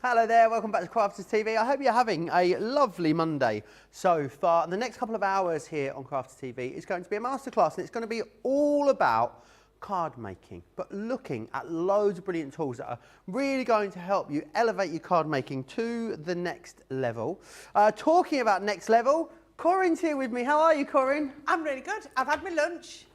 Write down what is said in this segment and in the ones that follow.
Hello there, welcome back to Crafters TV. I hope you're having a lovely Monday so far. The next couple of hours here on Crafters TV is going to be a masterclass, and it's going to be all about card making, but looking at loads of brilliant tools that are really going to help you elevate your card making to the next level. Talking about next level, Corrine's here with me. How are you, Corrine? I'm really good. I've had my lunch.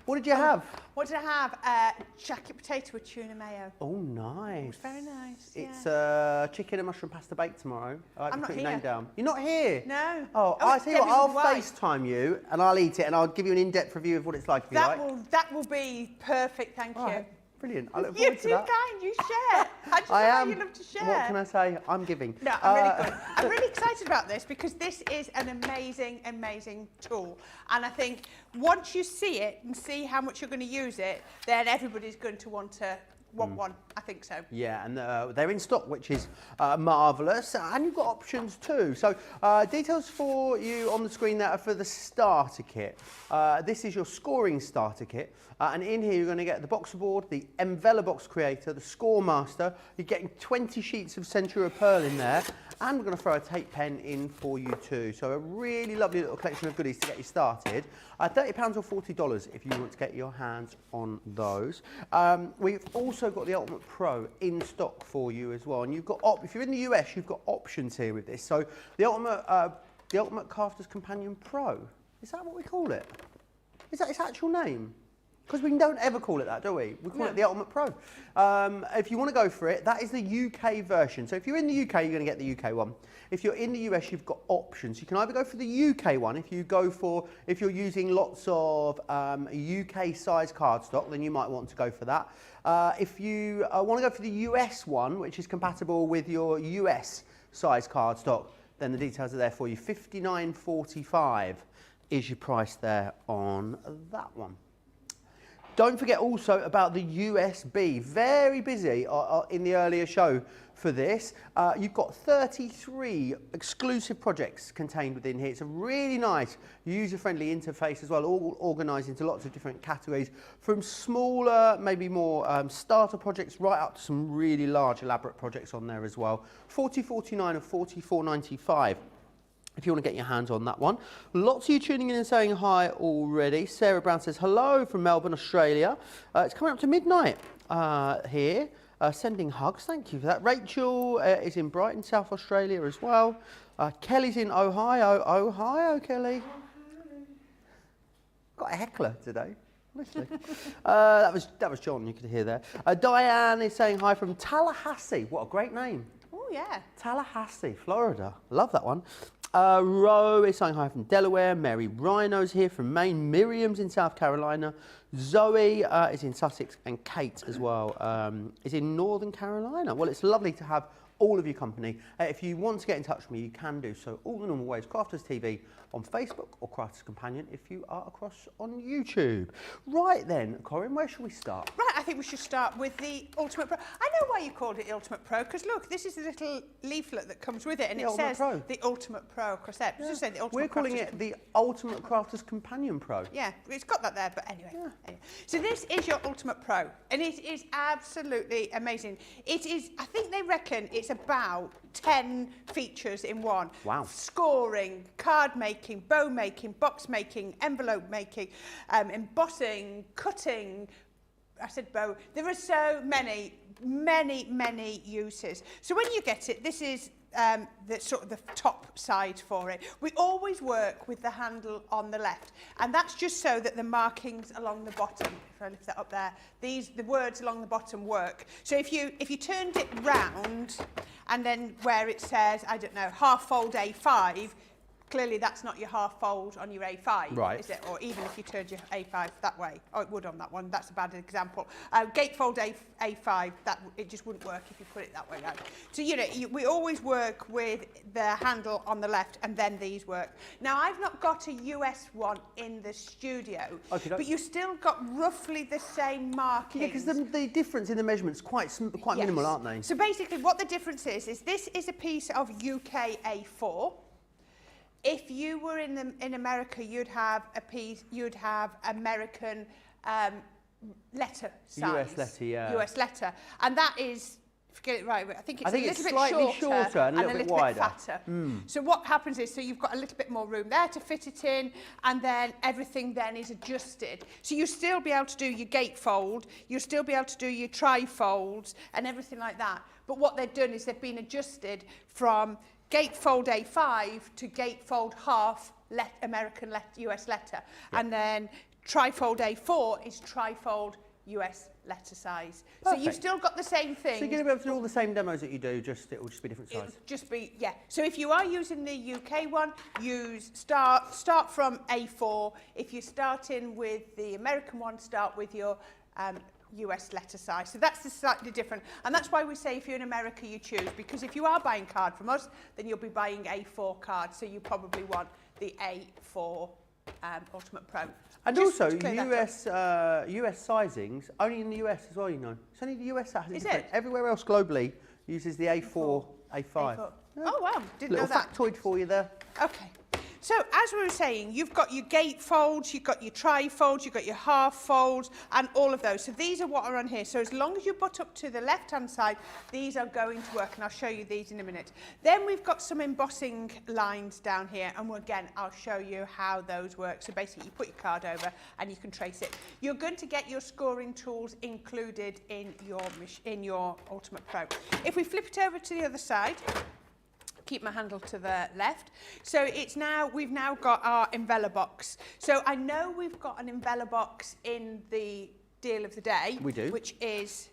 What did you have? What did I have? Jacket potato with tuna mayo. Oh, nice. It was very nice. It's chicken and mushroom pasta bake tomorrow. I'm not put here. your name down. You're not here? No. Oh, I'll tell you what, I'll Debbie's FaceTime you and I'll eat it and I'll give you an in-depth review of what it's like if you like. That will be perfect, thank you. Right. Brilliant. I look forward to that. You're too kind, you share. I just know how you love to share. What can I say? I'm giving. No, I'm really good. I'm really excited about this because this is an amazing, amazing tool. And I think once you see it and see how much you're going to use it, then everybody's going to want one. I think so. Yeah, and they're in stock, which is marvellous. And you've got options too. So details for you on the screen there are for the starter kit. This is your scoring starter kit. And in here, you're going to get the boxer board, the Envelobox Creator, the Score Master. You're getting 20 sheets of Centura Pearl in there. And we're going to throw a tape pen in for you too. So a really lovely little collection of goodies to get you started. £30 or $40 if you want to get your hands on those. We've also got the Ultimate Pro in stock for you as well. And you've got, if you're in the US, you've got options here with this. So the Ultimate Crafter's Companion Pro, is that what we call it? Is that its actual name? Because we don't ever call it that, do we? We call it the Ultimate Pro. If you want to go for it, that is the UK version. So if you're in the UK, you're going to get the UK one. If you're in the US, you've got options. You can either go for the UK one. If you're using lots of UK size cardstock, then you might want to go for that. If you want to go for the US one, which is compatible with your US size cardstock, then the details are there for you. $59.45 is your price there on that one. Don't forget also about the USB. Very busy in the earlier show for this. You've got 33 exclusive projects contained within here. It's a really nice user-friendly interface as well, all organised into lots of different categories, from smaller, maybe more starter projects, right up to some really large, elaborate projects on there as well. $40.49 and $44.95. If you want to get your hands on that one. Lots of you tuning in and saying hi already. Sarah Brown says hello from Melbourne, Australia. It's coming up to midnight here. Sending hugs, thank you for that. Rachel is in Brighton, South Australia as well. Kelly's in Ohio. Ohio, Kelly. Got a heckler today. Honestly. that was John, you could hear there. Diane is saying hi from Tallahassee. What a great name. Oh, yeah. Tallahassee, Florida. Love that one. Ro is saying hi from Delaware. Mary Rhino's here from Maine. Miriam's in South Carolina. Zoe is in Sussex, and Kate as well is in Northern Carolina. Well, it's lovely to have all of your company. If you want to get in touch with me, you can do so all the normal ways. Crafters TV on Facebook or Crafters Companion if you are across on YouTube. Right then, Corrine, where should we start? Right, I think we should start with the Ultimate Pro. I know why you called it the Ultimate Pro, because look, this is the little leaflet that comes with it, and it says the Ultimate Pro across there. Yeah. Just say the Ultimate We're calling it the Ultimate Crafter's Companion Pro. Yeah, it's got that there, but anyway. So this is your Ultimate Pro, and it is absolutely amazing. It is, I think they reckon it's about 10 features in one. Wow. Scoring, card making, bow making, box making, envelope making, embossing, cutting. I said bow. There are so many uses. So when you get it, this is the sort of the top side for it. We always work with the handle on the left, and that's just so that the markings along the bottom, if I lift that up there, the words along the bottom work. So if you turned it round, and then where it says, I don't know, half fold A5, clearly that's not your half fold on your A5, right, is it? Or even if you turned your A5 that way. Oh, it would on that one. That's a bad example. Gatefold A5, it just wouldn't work if you put it that way around. So, you know, we always work with the handle on the left, and then these work. Now, I've not got a US one in the studio, but you still got roughly the same markings. Yeah, because the difference in the measurements quite minimal, aren't they? So basically what the difference is this is a piece of UK A4. If you were in America, you'd have American letter size. US letter, yeah. US letter, and that is Get it right. I think it's it's a slightly little bit shorter and a little bit wider. fatter. So what happens is, so you've got a little bit more room there to fit it in, and then everything then is adjusted. So you'll still be able to do your gatefold, you'll still be able to do your trifolds and everything like that. But what they've done is they've been adjusted from gatefold A5 to gatefold half American US letter. Yep. And then trifold A4 is trifold US letter size. Perfect. So you've still got the same thing. So you're going to be able to do all the same demos that you do, it will just be different size. It'll just be, yeah. So if you are using the UK one, start from A4. If you're starting with the American one, start with your US letter size. So that's slightly different. And that's why we say if you're in America, you choose. Because if you are buying card from us, then you'll be buying A4 cards. So you probably want the A4 Ultimate Pro. And also, US sizings, only in the US as well, you know. It's only the US that has it. Is it? Everywhere else globally uses the A4, A5. A4. Yeah. Oh, wow. Didn't know that. Little factoid for you there. Okay. So, as we were saying, you've got your gatefolds, you've got your trifolds, you've got your half folds, and all of those. So these are what are on here. So as long as you butt up to the left-hand side, these are going to work, and I'll show you these in a minute. Then we've got some embossing lines down here, and again, I'll show you how those work. So basically, you put your card over, and you can trace it. You're going to get your scoring tools included in your Ultimate Pro. If we flip it over to the other side, keep my handle to the left. So we've now got our envelope box. So I know we've got an envelope box in the deal of the day. We do. Which is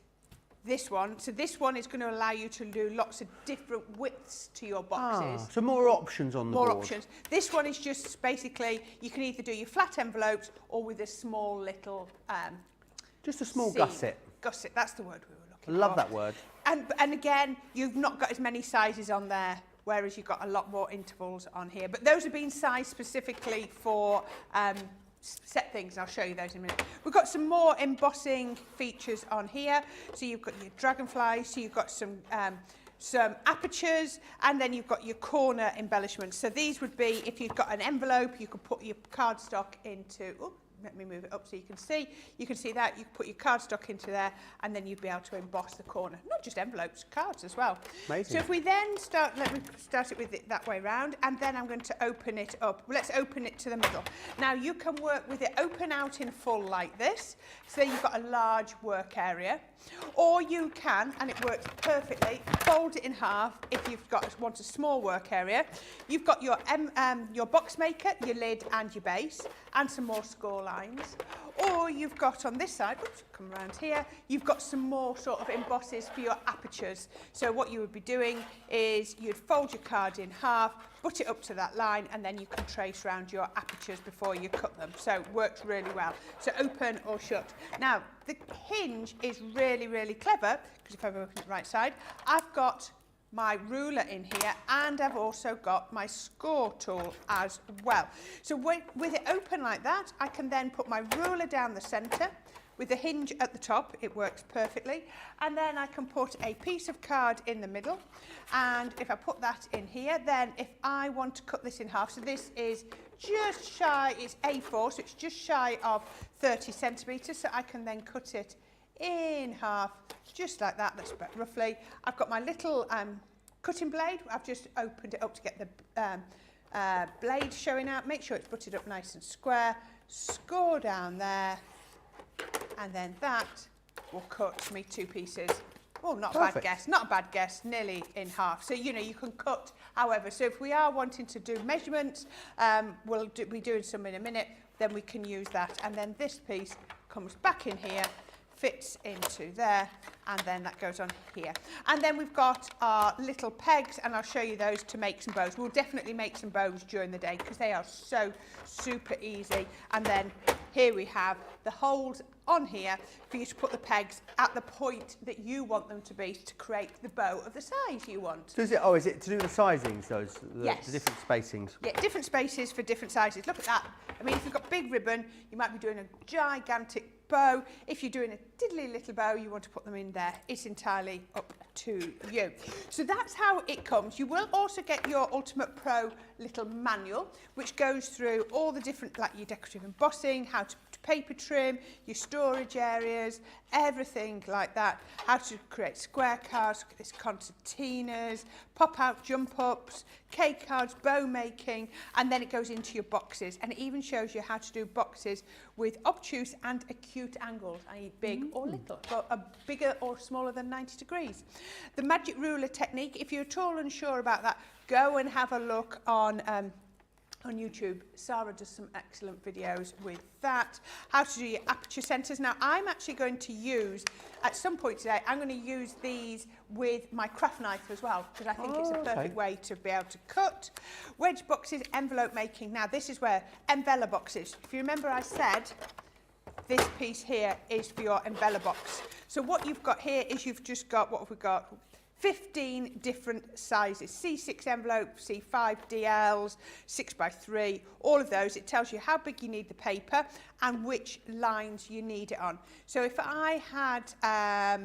this one. So this one is going to allow you to do lots of different widths to your boxes. So more options on the board. More options. This one is just basically, you can either do your flat envelopes or with a small little just a small seam. gusset. Gusset, that's the word we were looking for. Love that word. And again, you've not got as many sizes on there, whereas you've got a lot more intervals on here. But those have been sized specifically for set things. I'll show you those in a minute. We've got some more embossing features on here. So you've got your dragonflies, so you've got some apertures, and then you've got your corner embellishments. So these would be, if you've got an envelope, you could put your cardstock into... Ooh, let me move it up so you can see. You can see that. You can put your cardstock into there, and then you'd be able to emboss the corner. Not just envelopes, cards as well. Amazing. So if we then start, let me start it with it that way round, and then I'm going to open it up. Let's open it to the middle. Now you can work with it open out in full like this, so you've got a large work area. Or you can, and it works perfectly, fold it in half if you've want a small work area. You've got your box maker, your lid and your base, and some more score lines. Or you've got on this side, oops, come around here, you've got some more sort of embosses for your apertures. So what you would be doing is you'd fold your card in half, put it up to that line, and then you can trace around your apertures before you cut them. So it works really well. So open or shut. Now, the hinge is really, really clever, because if I open it right side, I've got my ruler in here, and I've also got my score tool as well. So with it open like that, I can then put my ruler down the centre with the hinge at the top. It works perfectly. And then I can put a piece of card in the middle, and if I put that in here, then if I want to cut this in half, so this is just shy, it's A4, so it's just shy of 30 centimetres, so I can then cut it in half, just like that. That's about roughly. I've got my little cutting blade. I've just opened it up to get the blade showing out. Make sure it's butted up nice and square. Score down there, and then that will cut me two pieces. Oh, not a bad guess. Not a bad guess. Nearly in half. So you know you can cut. However, so if we are wanting to do measurements, we'll be doing some in a minute. Then we can use that, and then this piece comes back in here, fits into there, and then that goes on here. And then we've got our little pegs, and I'll show you those to make some bows. We'll definitely make some bows during the day because they are so super easy. And then here we have the holes on here for you to put the pegs at the point that you want them to be to create the bow of the size you want. Does it? Oh, is it to do with the sizings, those? Yes. The different spacings? Yeah, different spaces for different sizes. Look at that. I mean, if you've got big ribbon, you might be doing a gigantic bow. If you're doing a diddly little bow you want to put them in there, it's entirely up to you. So that's how it comes. You will also get your Ultimate Pro little manual, which goes through all the different, like your decorative embossing, how to paper trim, your storage areas, everything like that, how to create square cards, this concertinas, pop-out jump-ups, cake cards, bow making, and then it goes into your boxes, and it even shows you how to do boxes with obtuse and acute angles, i.e. big or little, but bigger or smaller than 90 degrees. The magic ruler technique, if you're at all unsure about that, go and have a look on YouTube. Sarah does some excellent videos with that. How to do your aperture centres. Now, I'm actually going to use, at some point today, I'm going to use these with my craft knife as well, because I think it's a perfect way to be able to cut. Wedge boxes, envelope making. Now, this is where envelope boxes. If you remember, I said this piece here is for your envelope box. So what you've got here is you've just got, what have we got? 15 different sizes, C6 envelopes, C5 DLs, 6x3, all of those. It tells you how big you need the paper and which lines you need it on. So if I had a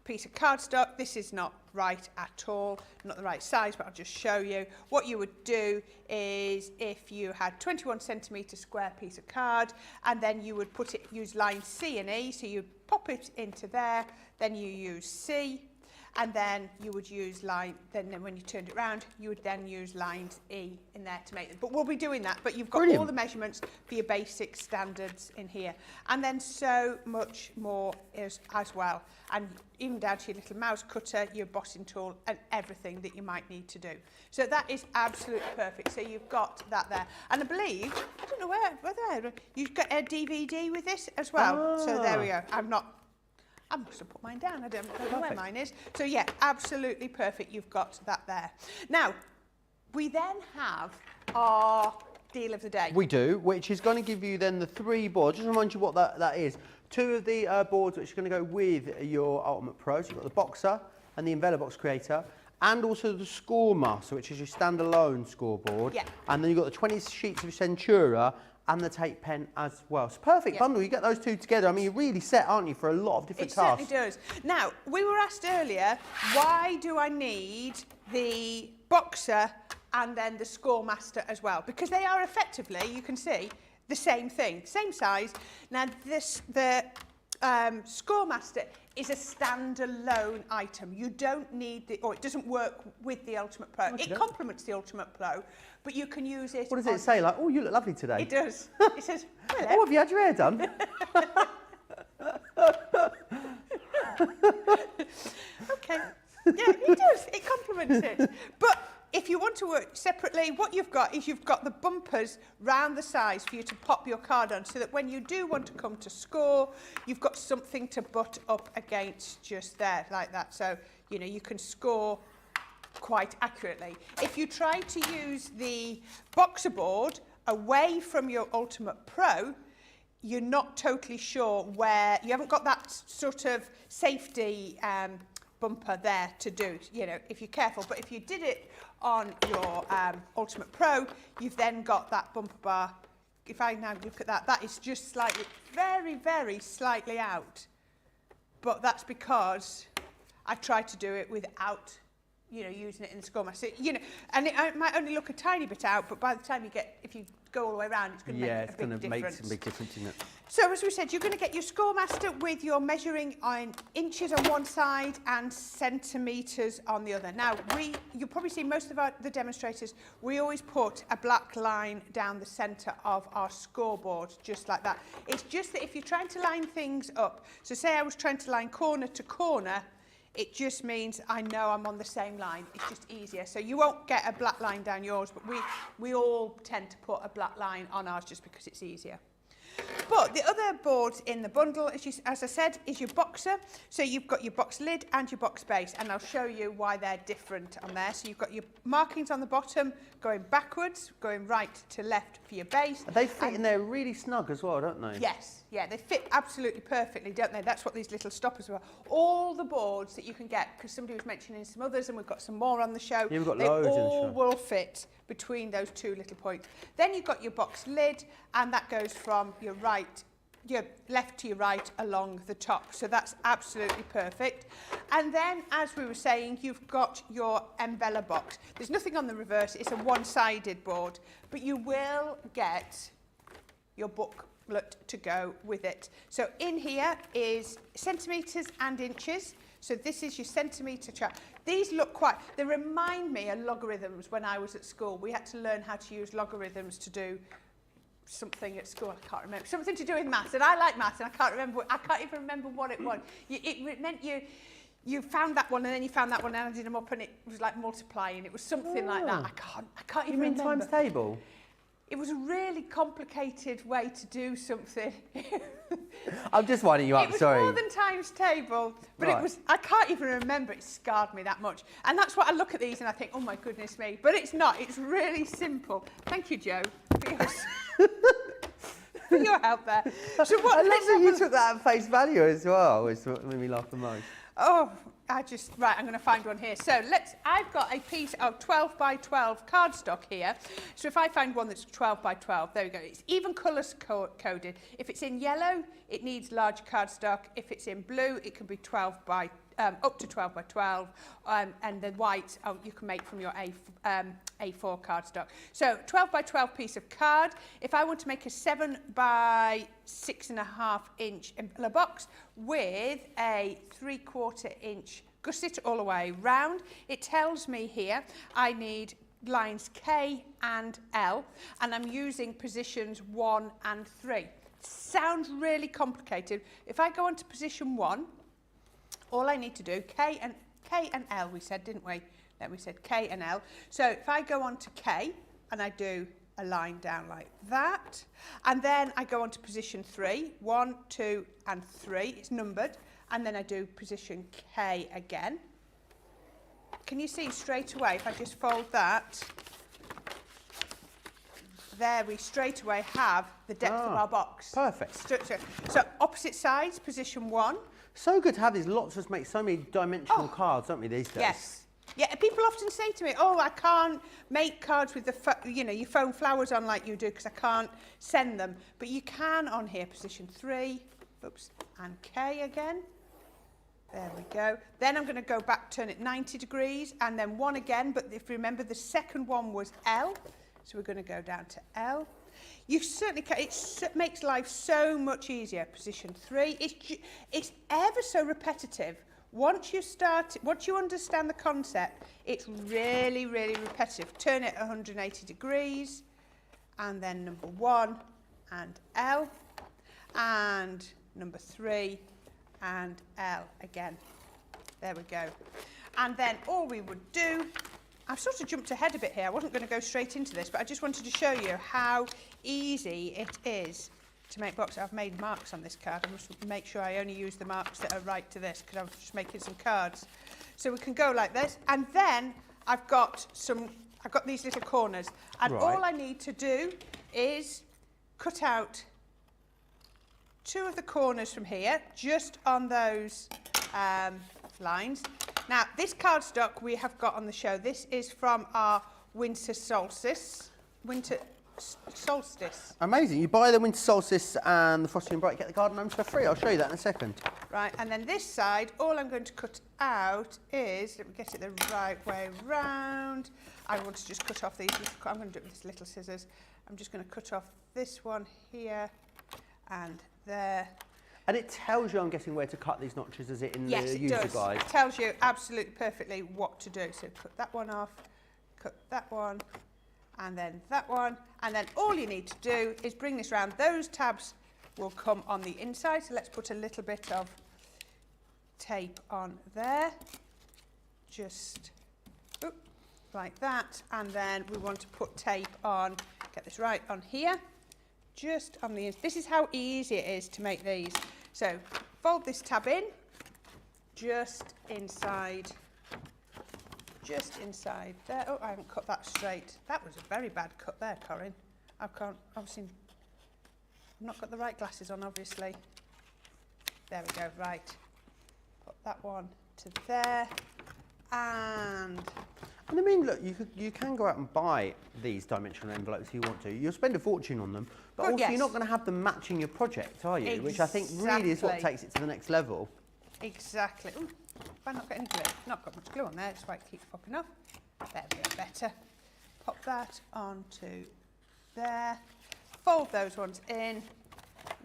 piece of cardstock, this is not right at all, not the right size, but I'll just show you. What you would do is if you had 21 centimetre square piece of card, and then you would put it, use lines C and E, so you pop it into there, then you use C, and then you would use line, then when you turned it around, you would then use lines E in there to make them. But we'll be doing that, but you've got all the measurements for your basic standards in here. And then so much more as well. And even down to your little mouse cutter, your embossing tool, and everything that you might need to do. So that is absolutely perfect. So you've got that there. And I believe, I don't know whether you've got a DVD with this as well. So there we go. I must have put mine down. I don't know where mine is. So yeah, absolutely perfect. You've got that there. Now, we then have our deal of the day. We do, which is going to give you then the 3 boards. Just remind you what that is. 2 of the boards which are going to go with your Ultimate Pro. So you've got the Boxer and the Envelope Box Creator, and also the Score Master, which is your standalone scoreboard. Yeah. And then you've got the 20 sheets of Centura and the tape pen as well. It's a perfect bundle. You get those 2 together. I mean, you're really set, aren't you, for a lot of different tasks. It certainly does. Now, we were asked earlier, why do I need the Boxer and then the Score Master as well? Because they are effectively, you can see, the same thing, same size. Now, the Score Master is a standalone item. You don't need or it doesn't work with the Ultimate Pro. It complements the Ultimate Pro, but you can use it. What does it say? Like, oh, you look lovely today. It does. It says, hello. Oh, have you had your hair done? Okay. Yeah, it does. It complements it. But if you want to work separately, what you've got is you've got the bumpers round the sides for you to pop your card on, so that when you do want to come to score, you've got something to butt up against just there, like that. So, you know, you can score quite accurately. If you try to use the Boxer board away from your Ultimate Pro, you're not totally sure where, you haven't got that sort of safety bumper there to do, you know, if you're careful. But if you did it on your Ultimate Pro, you've then got that bumper bar. If I now look at that, that is just slightly, very, very slightly out. But that's because I tried to do it without, you know, using it in the Score Master. You know, and it might only look a tiny bit out, but by the time you get, if you go all the way around, it's going to make a big difference. Yeah, it's going to make some big difference, isn't it? So as we said, you're going to get your Score Master with your measuring on inches on one side and centimetres on the other. Now, you'll probably see most of the demonstrators, we always put a black line down the centre of our scoreboard, just like that. It's just that if you're trying to line things up, so say I was trying to line corner to corner, it just means I know I'm on the same line. It's just easier. So you won't get a black line down yours, but we all tend to put a black line on ours just because it's easier. But the other boards in the bundle, as I said, is your Boxer. So you've got your box lid and your box base, and I'll show you why they're different on there. So you've got your markings on the bottom going backwards, going right to left for your base. They fit in there really snug as well, don't they? Yes, yeah, they fit absolutely perfectly, don't they? That's what these little stoppers are. All the boards that you can get, because somebody was mentioning some others, and we've got some more on the show. Yeah, we've got loads in the show. They all will fit between those 2 little points. Then you've got your box lid, and that goes from your right your left to your right along the top. So that's absolutely perfect. And then, as we were saying, you've got your Embella box. There's nothing on the reverse, it's a one-sided board, but you will get your booklet to go with it. So in here is centimetres and inches. So this is your centimetre chart. These look they remind me of logarithms when I was at school. We had to learn how to use logarithms to do something at school, I can't remember. Something to do with maths, and I like maths, and I can't even remember what it was. It meant you found that one, and then you found that one, and added them up, and it was like multiplying. It was something like that. I can't even remember. You mean times table? It was a really complicated way to do something. I'm just winding you up, sorry. It was more than times table, but Right. it was, I can't even remember, it scarred me that much. And that's what I look at these and I think, oh my goodness me, but it's not, it's really simple. Thank you, Joe, for your help there. So what, I love that you took that at face value as well, which made me laugh the most. Oh, right, I'm going to find one here. So I've got a piece of 12 by 12 cardstock here. So if I find one that's 12 by 12, there we go. It's even colour coded. If it's in yellow, it needs large cardstock. If it's in blue, it can be 12 by up to 12 by 12, and the white you can make from your A4 cardstock. So 12 by 12 piece of card. If I want to make a 7 by 6.5 inch Embella box with a 3/4 inch gusset all the way round, it tells me here I need lines K and L, and I'm using positions 1 and 3. Sounds really complicated. If I go on to position 1, all I need to do, K and L we said, didn't we? Then we said K and L. So if I go on to K and I do a line down like that, and then I go on to position 3, 1, 2 and 3, it's numbered, and then I do position K again. Can you see straight away, if I just fold that, there we straight away have the depth of our box. Perfect. So opposite sides, position 1. So good to have these. Lots of us make so many dimensional cards, don't we, these days? Yes. Yeah, people often say to me, oh, I can't make cards with your foam flowers on like you do because I can't send them. But you can on here, position 3, oops, and K again. There we go. Then I'm going to go back, turn it 90 degrees, and then 1 again. But if you remember, the second one was L. So we're going to go down to L. You certainly can. It makes life so much easier. Position 3. It's ever so repetitive. Once you understand the concept, it's really, really repetitive. Turn it 180 degrees, and then number 1 and L, and number 3 and L again. There we go. And then all we would do, I've sort of jumped ahead a bit here. I wasn't going to go straight into this, but I just wanted to show you how easy it is to make boxes. I've made marks on this card. I must make sure I only use the marks that are right to this because I'm just making some cards. So we can go like this, and then I've got these little corners, and all I need to do is cut out 2 of the corners from here, just on those lines. Now, this cardstock we have got on the show, this is from our winter solstice. Amazing. You buy the winter solstice and the frosty and bright, get the garden gnomes for free. I'll show you that in a second. Right, and then this side, all I'm going to cut out is, let me get it the right way round. I want to just cut off these, I'm going to do it with this little scissors. I'm just going to cut off this one here and there. And it tells you, I'm guessing, where to cut these notches, is it, in the user guide? It tells you absolutely perfectly what to do. So cut that one off, cut that one, and then that one. And then all you need to do is bring this round. Those tabs will come on the inside. So let's put a little bit of tape on there. Just like that. And then we want to put tape on, get this right on here. Just on the, this is how easy it is to make these. So fold this tab in, just inside there. Oh, I haven't cut that straight. That was a very bad cut there, Corrine. I can't, obviously, I've not got the right glasses on, obviously. There we go, right. Put that one to there. And And I mean, look, you can go out and buy these dimensional envelopes if you want to. You'll spend a fortune on them, but also you're not going to have them matching your project, are you? Exactly. Which I think really is what takes it to the next level. Exactly. Ooh, have I not got any glue? Not got much glue on there, that's why it keeps popping off. There we go, better. Pop that onto there. Fold those ones in.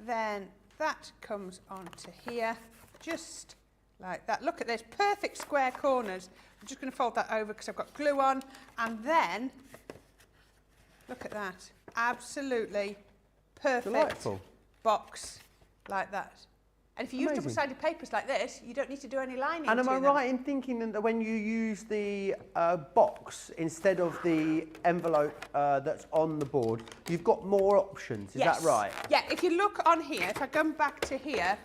Then that comes onto here, just like that. Look at this, perfect square corners. I'm just going to fold that over because I've got glue on. And then, look at that, absolutely perfect Delightful. box like that. And if you use double-sided papers like this, you don't need to do any lining. And am I right in thinking that when you use the box instead of the envelope that's on the board, you've got more options? Is that right? Yeah, if you look on here, if I come back to here,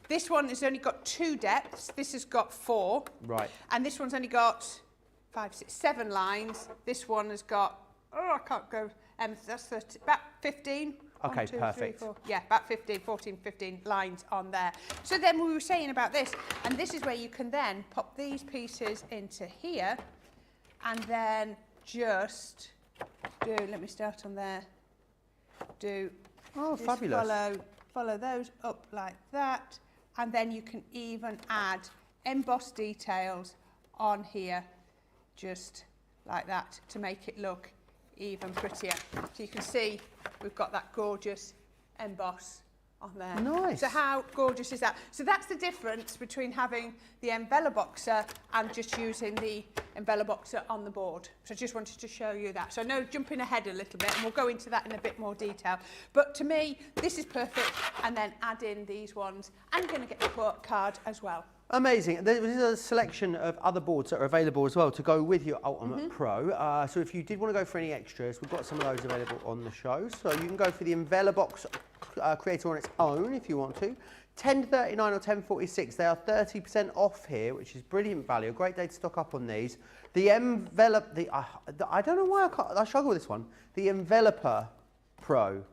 this one has only got 2 depths. This has got 4. Right. And this one's only got 5, 6, 7 lines. This one has got, oh, I can't go, that's 30, about 15. Okay, 1, 2, perfect. 3, 4. Yeah, about 14, 15 lines on there. So then we were saying about this, and this is where you can then pop these pieces into here, and then just do, let me start on there, do, oh, fabulous. Follow those up like that, and then you can even add embossed details on here, just like that, to make it look even prettier. So you can see we've got that gorgeous emboss on there. Nice. So how gorgeous is that? So that's the difference between having the Embossboxer and just using the Embossboxer on the board. So I just wanted to show you that. So no, jumping ahead a little bit, and we'll go into that in a bit more detail. But to me, this is perfect, and then add in these ones, and you're going to get the card as well. Amazing. There's a selection of other boards that are available as well to go with your Ultimate Pro. So if you did want to go for any extras, we've got some of those available on the show. So you can go for the Embossbox Creator on its own if you want to. $10.39 or $10.46. They are 30% off here, which is brilliant value. A great day to stock up on these. The envelope, I don't know why I struggle with this one. The Enveloper Pro.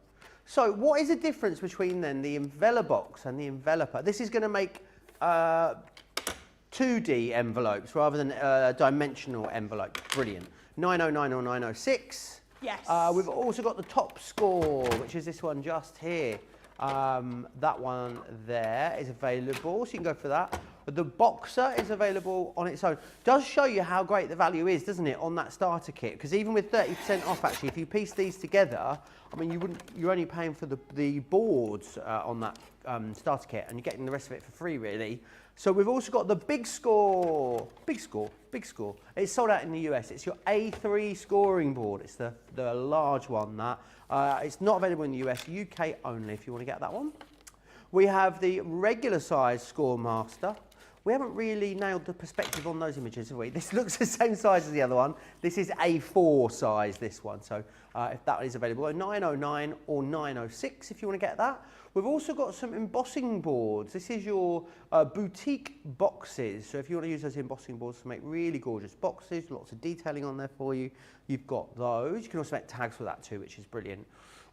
So what is the difference between then the Embossbox and the Enveloper? This is going to make 2D envelopes rather than dimensional envelope. Brilliant. 909 or 906. Yes. We've also got the top score, which is this one just here. That one there is available, so you can go for that. The Boxer is available on its own. Does show you how great the value is, doesn't it, on that starter kit? Because even with 30% off, actually, if you piece these together, I mean, you're only paying for the boards on that starter kit, and you're getting the rest of it for free, really. So we've also got the Big Score. It's sold out in the US. It's your A3 scoring board. It's the large one, that. It's not available in the US, UK only, if you want to get that one. We have the regular size Score Master. We haven't really nailed the perspective on those images, have we? This looks the same size as the other one. This is A4 size, this one. So if that is available, 909 or 906 if you want to get that. We've also got some embossing boards. This is your boutique boxes. So if you want to use those embossing boards to make really gorgeous boxes, lots of detailing on there for you, you've got those. You can also make tags with that too, which is brilliant.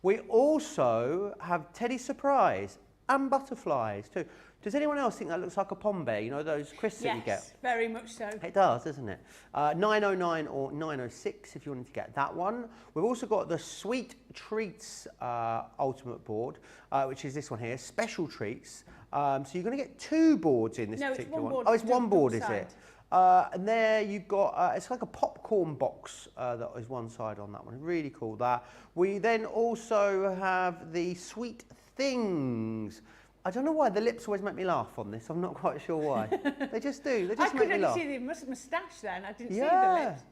We also have Teddy Surprise and butterflies too. Does anyone else think that looks like a pom bear? You know, those crisps that you get? Yes, very much so. It does, doesn't it? 909 or 906 if you wanted to get that one. We've also got the Sweet Treats Ultimate Board, which is this one here, Special Treats. So you're going to get 2 boards in this particular one. Oh, it's one board, is it? And there you've got, it's like a popcorn box that is one side on that one. Really cool, that. We then also have the Sweet Things. I don't know why the lips always make me laugh on this. I'm not quite sure why. They just do. They just make me laugh. I could only see the moustache then. I didn't see the lips.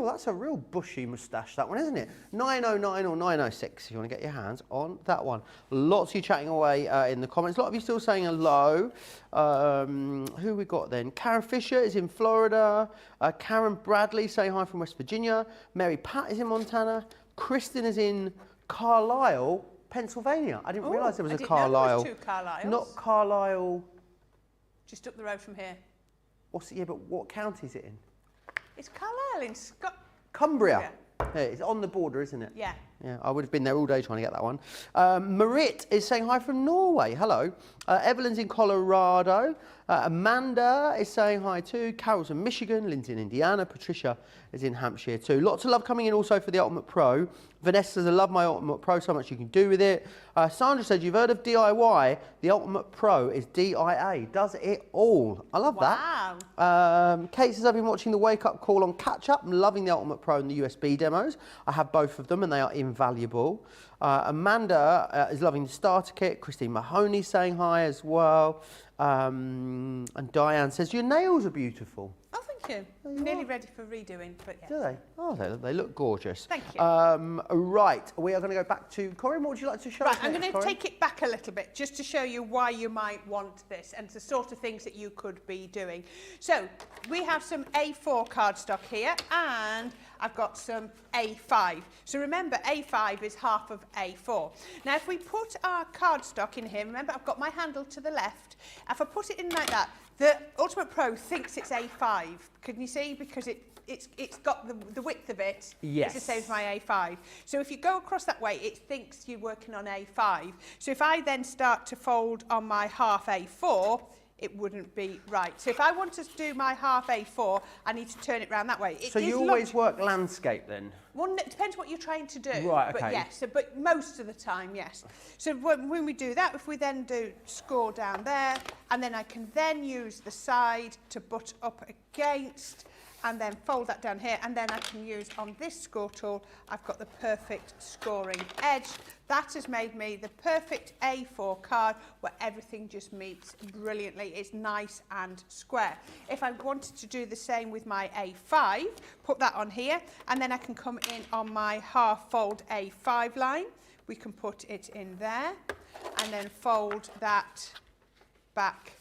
That's a real bushy moustache, that one, isn't it? 909 or 906 if you want to get your hands on that one. Lots of you chatting away in the comments. A lot of you still saying hello. Who we got then? Karen Fisher is in Florida. Karen Bradley saying hi from West Virginia. Mary Pat is in Montana. Kristen is in Carlisle, Pennsylvania. I didn't realise there was a Carlisle. There was 2 Carlisles. Not Carlisle. Just up the road from here. What's it? Yeah, but what county is it in? It's Carlisle in Scotland. Cumbria. Yeah, it's on the border, isn't it? Yeah. Yeah, I would have been there all day trying to get that one. Marit is saying hi from Norway. Hello. Evelyn's in Colorado. Amanda is saying hi too. Carol's in Michigan. Lynn's in Indiana. Patricia is in Hampshire too. Lots of love coming in also for the Ultimate Pro. Vanessa says, I love my Ultimate Pro, so much you can do with it. Sandra says, you've heard of DIY. The Ultimate Pro is DIA. Does it all. I love that. Kate says, I've been watching the Wake Up Call on Catch Up. I'm loving the Ultimate Pro and the USB demos. I have both of them and they are invaluable. Amanda is loving the starter kit. Christine Mahoney saying hi as well. And Diane says, your nails are beautiful. Oh, thank you. Nearly ready for redoing, but yeah. Do they? Oh, they look gorgeous. Thank you. Right, we are going to go back to Corrine. What would you like to show us? Right, I'm going to take it back a little bit just to show you why you might want this and the sort of things that you could be doing. So we have some A4 cardstock here and I've got some A5. So remember, A5 is half of A4. Now, if we put our cardstock in here, remember I've got my handle to the left. If I put it in like that, the Ultimate Pro thinks it's A5. Can you see? Because it's got the width of it. Yes. It's the same as my A5. So if you go across that way, it thinks you're working on A5. So if I then start to fold on my half A4, it wouldn't be right. So if I want to do my half A4, I need to turn it round that way. So you always work landscape then? Well, it depends what you're trying to do. Right, okay. But yes, but most of the time, yes. So when we do that, if we then do score down there, and then I can then use the side to butt up against, and then fold that down here, and then I can use on this score tool, I've got the perfect scoring edge. That has made me the perfect A4 card where everything just meets brilliantly. It's nice and square. If I wanted to do the same with my A5, put that on here, and then I can come in on my half fold A5 line. We can put it in there, and then fold that back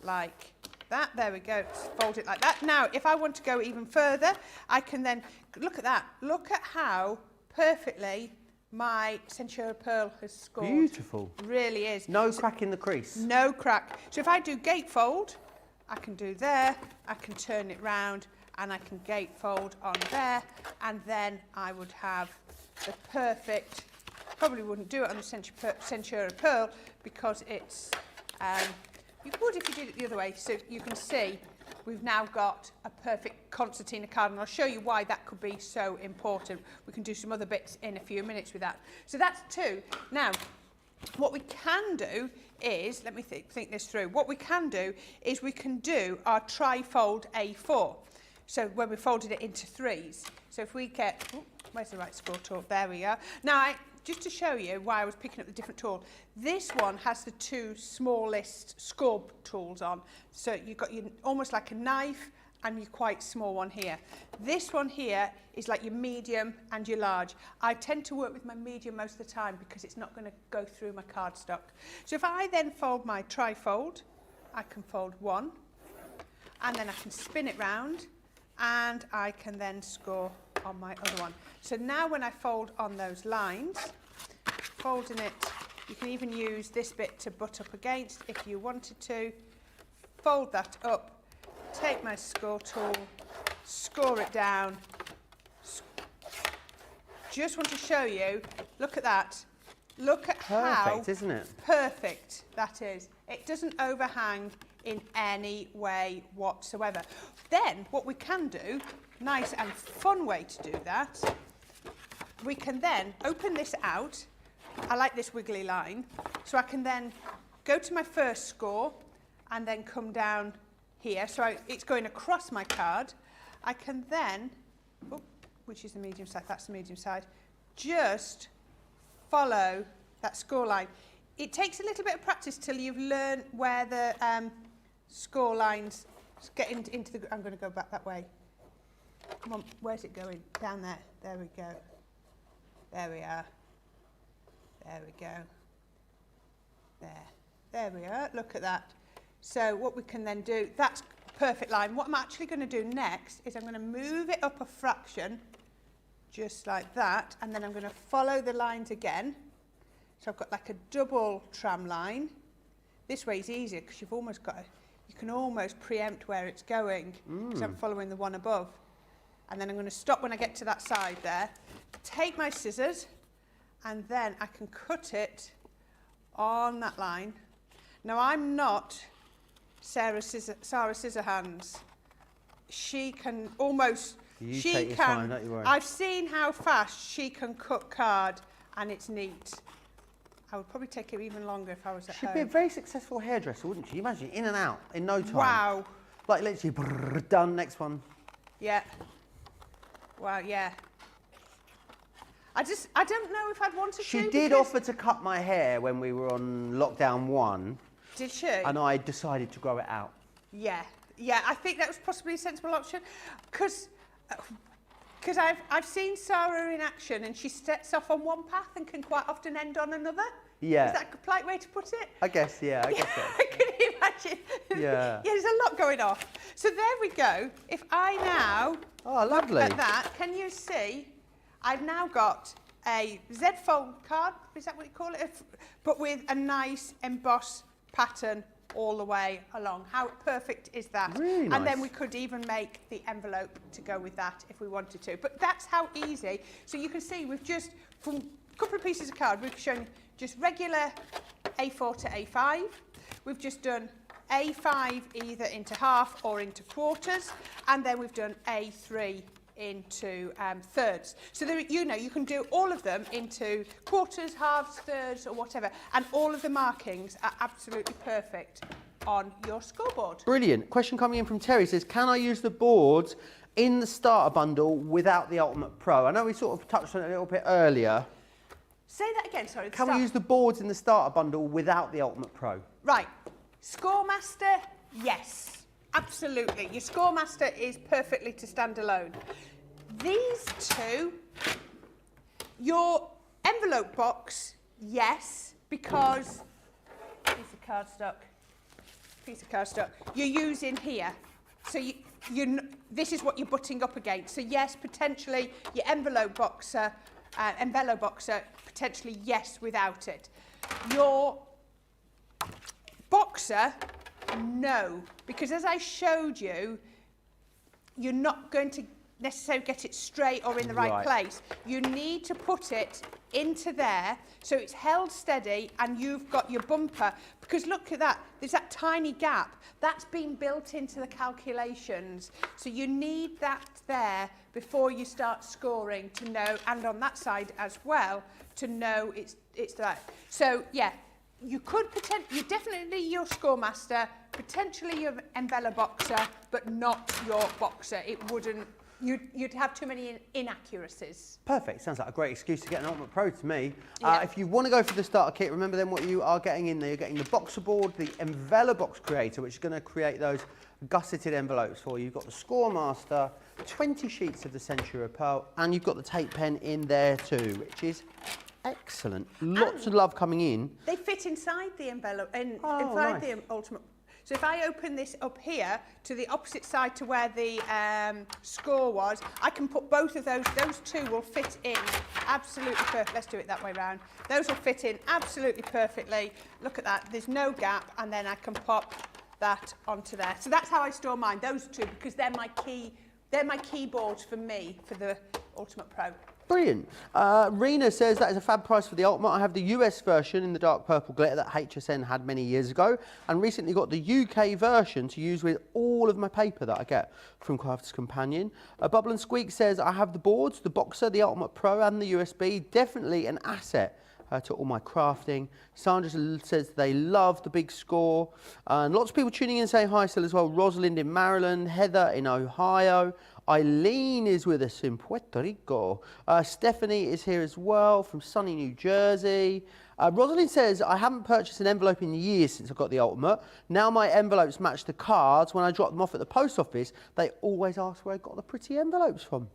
like that. There we go. Fold it like that. Now, if I want to go even further, I can then look at that. Look at how perfectly my Centura Pearl has scored. Beautiful. Really is. No crack in the crease. No crack. So if I do gatefold, I can do there. I can turn it round, and I can gatefold on there, and then I would have the perfect. Probably wouldn't do it on the Centura Pearl because it's. You would if you did it the other way, so you can see we've now got a perfect concertina card, and I'll show you why that could be so important. We can do some other bits in a few minutes with that. So that's two. Now, what we can do is, let me think this through. What we can do is we can do our tri-fold A4. So when we folded it into threes. So if we get, where's the right score tool? There we are. Now, just to show you why I was picking up the different tool, this one has the two smallest score tools on. So you've got your, almost like a knife and your quite small one here. This one here is like your medium and your large. I tend to work with my medium most of the time because it's not going to go through my cardstock. So if I then fold my tri-fold, I can fold one, and then I can spin it round, and I can then score on my other one. So now when I fold on those lines, folding it, you can even use this bit to butt up against if you wanted to. Fold that up, take my score tool, score it down. Just want to show you, look at that. Look at how perfect, isn't it? Perfect that is. It doesn't overhang in any way whatsoever. Then what we can do, nice and fun way to do that, we can then open this out. I like this wiggly line, so I can then go to my first score and then come down here. So it's going across my card. I can then, which is the medium side, that's the medium side, just follow that score line. It takes a little bit of practice till you've learned where the score lines get into the. I'm going to go back that way. Come on, where's it going? Down there. There we go. There we are. There we go. There we are. Look at that. So what we can then do, that's perfect line. What I'm actually going to do next is I'm going to move it up a fraction, just like that, and then I'm going to follow the lines again. So I've got like a double tram line. This way is easier because you've almost got you can almost preempt where it's going because I'm following the one above. And then I'm going to stop when I get to that side there, take my scissors, and then I can cut it on that line. Now I'm not Sarah Scissorhands. She can almost, You take your time, don't you worry. I've seen how fast she can cut card and it's neat. I would probably take it even longer if I was at home. She'd be a very successful hairdresser, wouldn't she? Imagine, in and out, in no time. Wow. Like literally, brrr, done, next one. Yeah. Wow, yeah. I don't know if I'd want to. She did offer to cut my hair when we were on lockdown 1. Did she? And I decided to grow it out. Yeah, yeah. I think that was possibly a sensible option, because I've seen Sarah in action, and she sets off on one path and can quite often end on another. Yeah. Is that a polite way to put it? I guess, yeah, I guess so. Can you imagine? Yeah. Yeah, there's a lot going off. So there we go. If I now Oh, lovely. look at that, can you see? I've now got a Z-fold card, is that what you call it? But with a nice embossed pattern all the way along. How perfect is that? Really nice. And then we could even make the envelope to go with that if we wanted to. But that's how easy. So you can see we've just, from a couple of pieces of card, we've shown just regular A4 to A5. We've just done A5 either into half or into quarters, and then we've done A3 into thirds. So there, you know, you can do all of them into quarters, halves, thirds, or whatever, and all of the markings are absolutely perfect on your scoreboard. Brilliant. Question coming in from Terry says, can I use the boards in the starter bundle without the Ultimate Pro? I know we sort of touched on it a little bit earlier. Say that again, sorry. Can we use the boards in the starter bundle without the Ultimate Pro? Right. Scoremaster, yes. Absolutely. Your Scoremaster is perfectly to stand alone. These two, your envelope box, yes, because piece of cardstock, you're using here. So this is what you're butting up against. So yes, potentially your envelope boxer, potentially yes without it. Your boxer, no, because as I showed you, you're not going to necessarily get it straight or in the right place. You need to put it into there so it's held steady and you've got your bumper, because look at that, there's that tiny gap that's been built into the calculations, so you need that there before you start scoring to know, and on that side as well, to know it's that. So yeah, you could potentially, definitely your Scoremaster, potentially your envelope boxer, but not your boxer. It wouldn't, you'd have too many inaccuracies. Perfect. Sounds like a great excuse to get an Ultimate Pro to me. Yeah. If you want to go for the starter kit, remember then what you are getting in there. You're getting the boxer board, the envelope box creator, which is going to create those gusseted envelopes for you. You've got the Scoremaster, 20 sheets of the Century of Pearl, and you've got the tape pen in there too, which is excellent. Lots of love coming in. They fit inside the envelope, inside nice. the Ultimate. So if I open this up here to the opposite side to where the score was, I can put both of those. Those two will fit in absolutely perfect. Let's do it that way round. Those will fit in absolutely perfectly. Look at that. There's no gap, and then I can pop that onto there. So that's how I store mine. Those two, because they're my keyboards for me for the Ultimate Pro. Brilliant. Rena says that is a fab price for the Ultimate. I have the US version in the dark purple glitter that HSN had many years ago, and recently got the UK version to use with all of my paper that I get from Crafter's Companion. Bubble and Squeak says I have the boards, the Boxer, the Ultimate Pro and the USB. Definitely an asset to all my crafting. Sandra says they love the big score. And lots of people tuning in saying hi still as well. Rosalind in Maryland, Heather in Ohio. Eileen is with us in Puerto Rico. Stephanie is here as well from sunny New Jersey. Rosalind says, I haven't purchased an envelope in years since I got the Ultimate. Now my envelopes match the cards. When I drop them off at the post office, they always ask where I got the pretty envelopes from.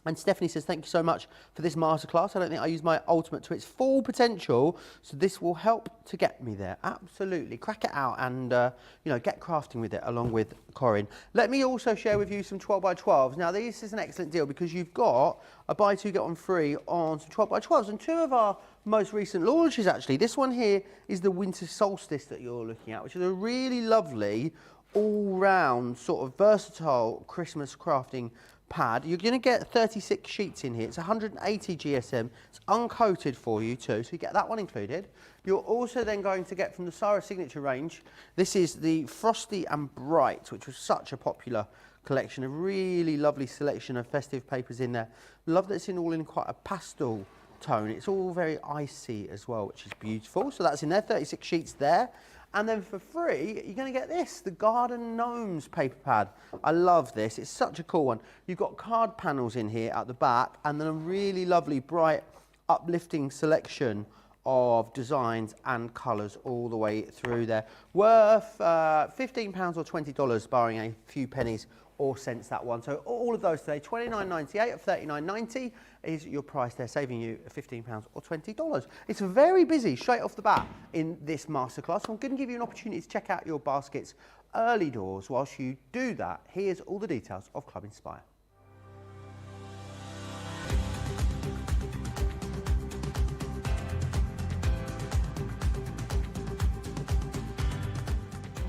And Stephanie says, thank you so much for this masterclass. I don't think I use my Ultimate to its full potential, so this will help to get me there. Absolutely. Crack it out and, you know, get crafting with it along with Corrine. Let me also share with you some 12x12s. Now, this is an excellent deal because you've got a buy two, get one free on some 12x12s. And two of our most recent launches, actually. This one here is the Winter Solstice that you're looking at, which is a really lovely, all-round, sort of versatile Christmas crafting pad. You're going to get 36 sheets in here. It's 180 GSM. It's uncoated for you too, so you get that one included. You're also then going to get from the Sarah Signature range, this is the Frosty and Bright, which was such a popular collection, a really lovely selection of festive papers in there. Love that it's all in quite a pastel tone. It's all very icy as well, which is beautiful. So that's in there, 36 sheets there. And then for free, you're going to get this, the Garden Gnomes paper pad. I love this. It's such a cool one. You've got card panels in here at the back, and then a really lovely, bright, uplifting selection of designs and colours all the way through there. Worth £15 or $20, barring a few pennies or cents, that one. So all of those today, $29.98 or $39.90 is your price there, saving you £15 or $20. It's very busy straight off the bat in this masterclass. I'm going to give you an opportunity to check out your baskets early doors. Whilst you do that, here's all the details of Club Inspire.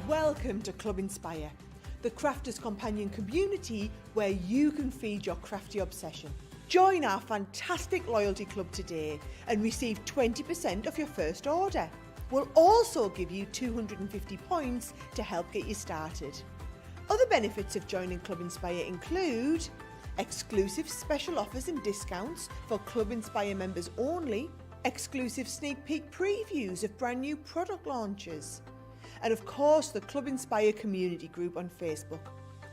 Welcome to Club Inspire, the crafters' companion community where you can feed your crafty obsession. Join our fantastic loyalty club today and receive 20% of your first order. We'll also give you 250 points to help get you started. Other benefits of joining Club Inspire include exclusive special offers and discounts for Club Inspire members only, exclusive sneak peek previews of brand new product launches, and of course the Club Inspire community group on Facebook,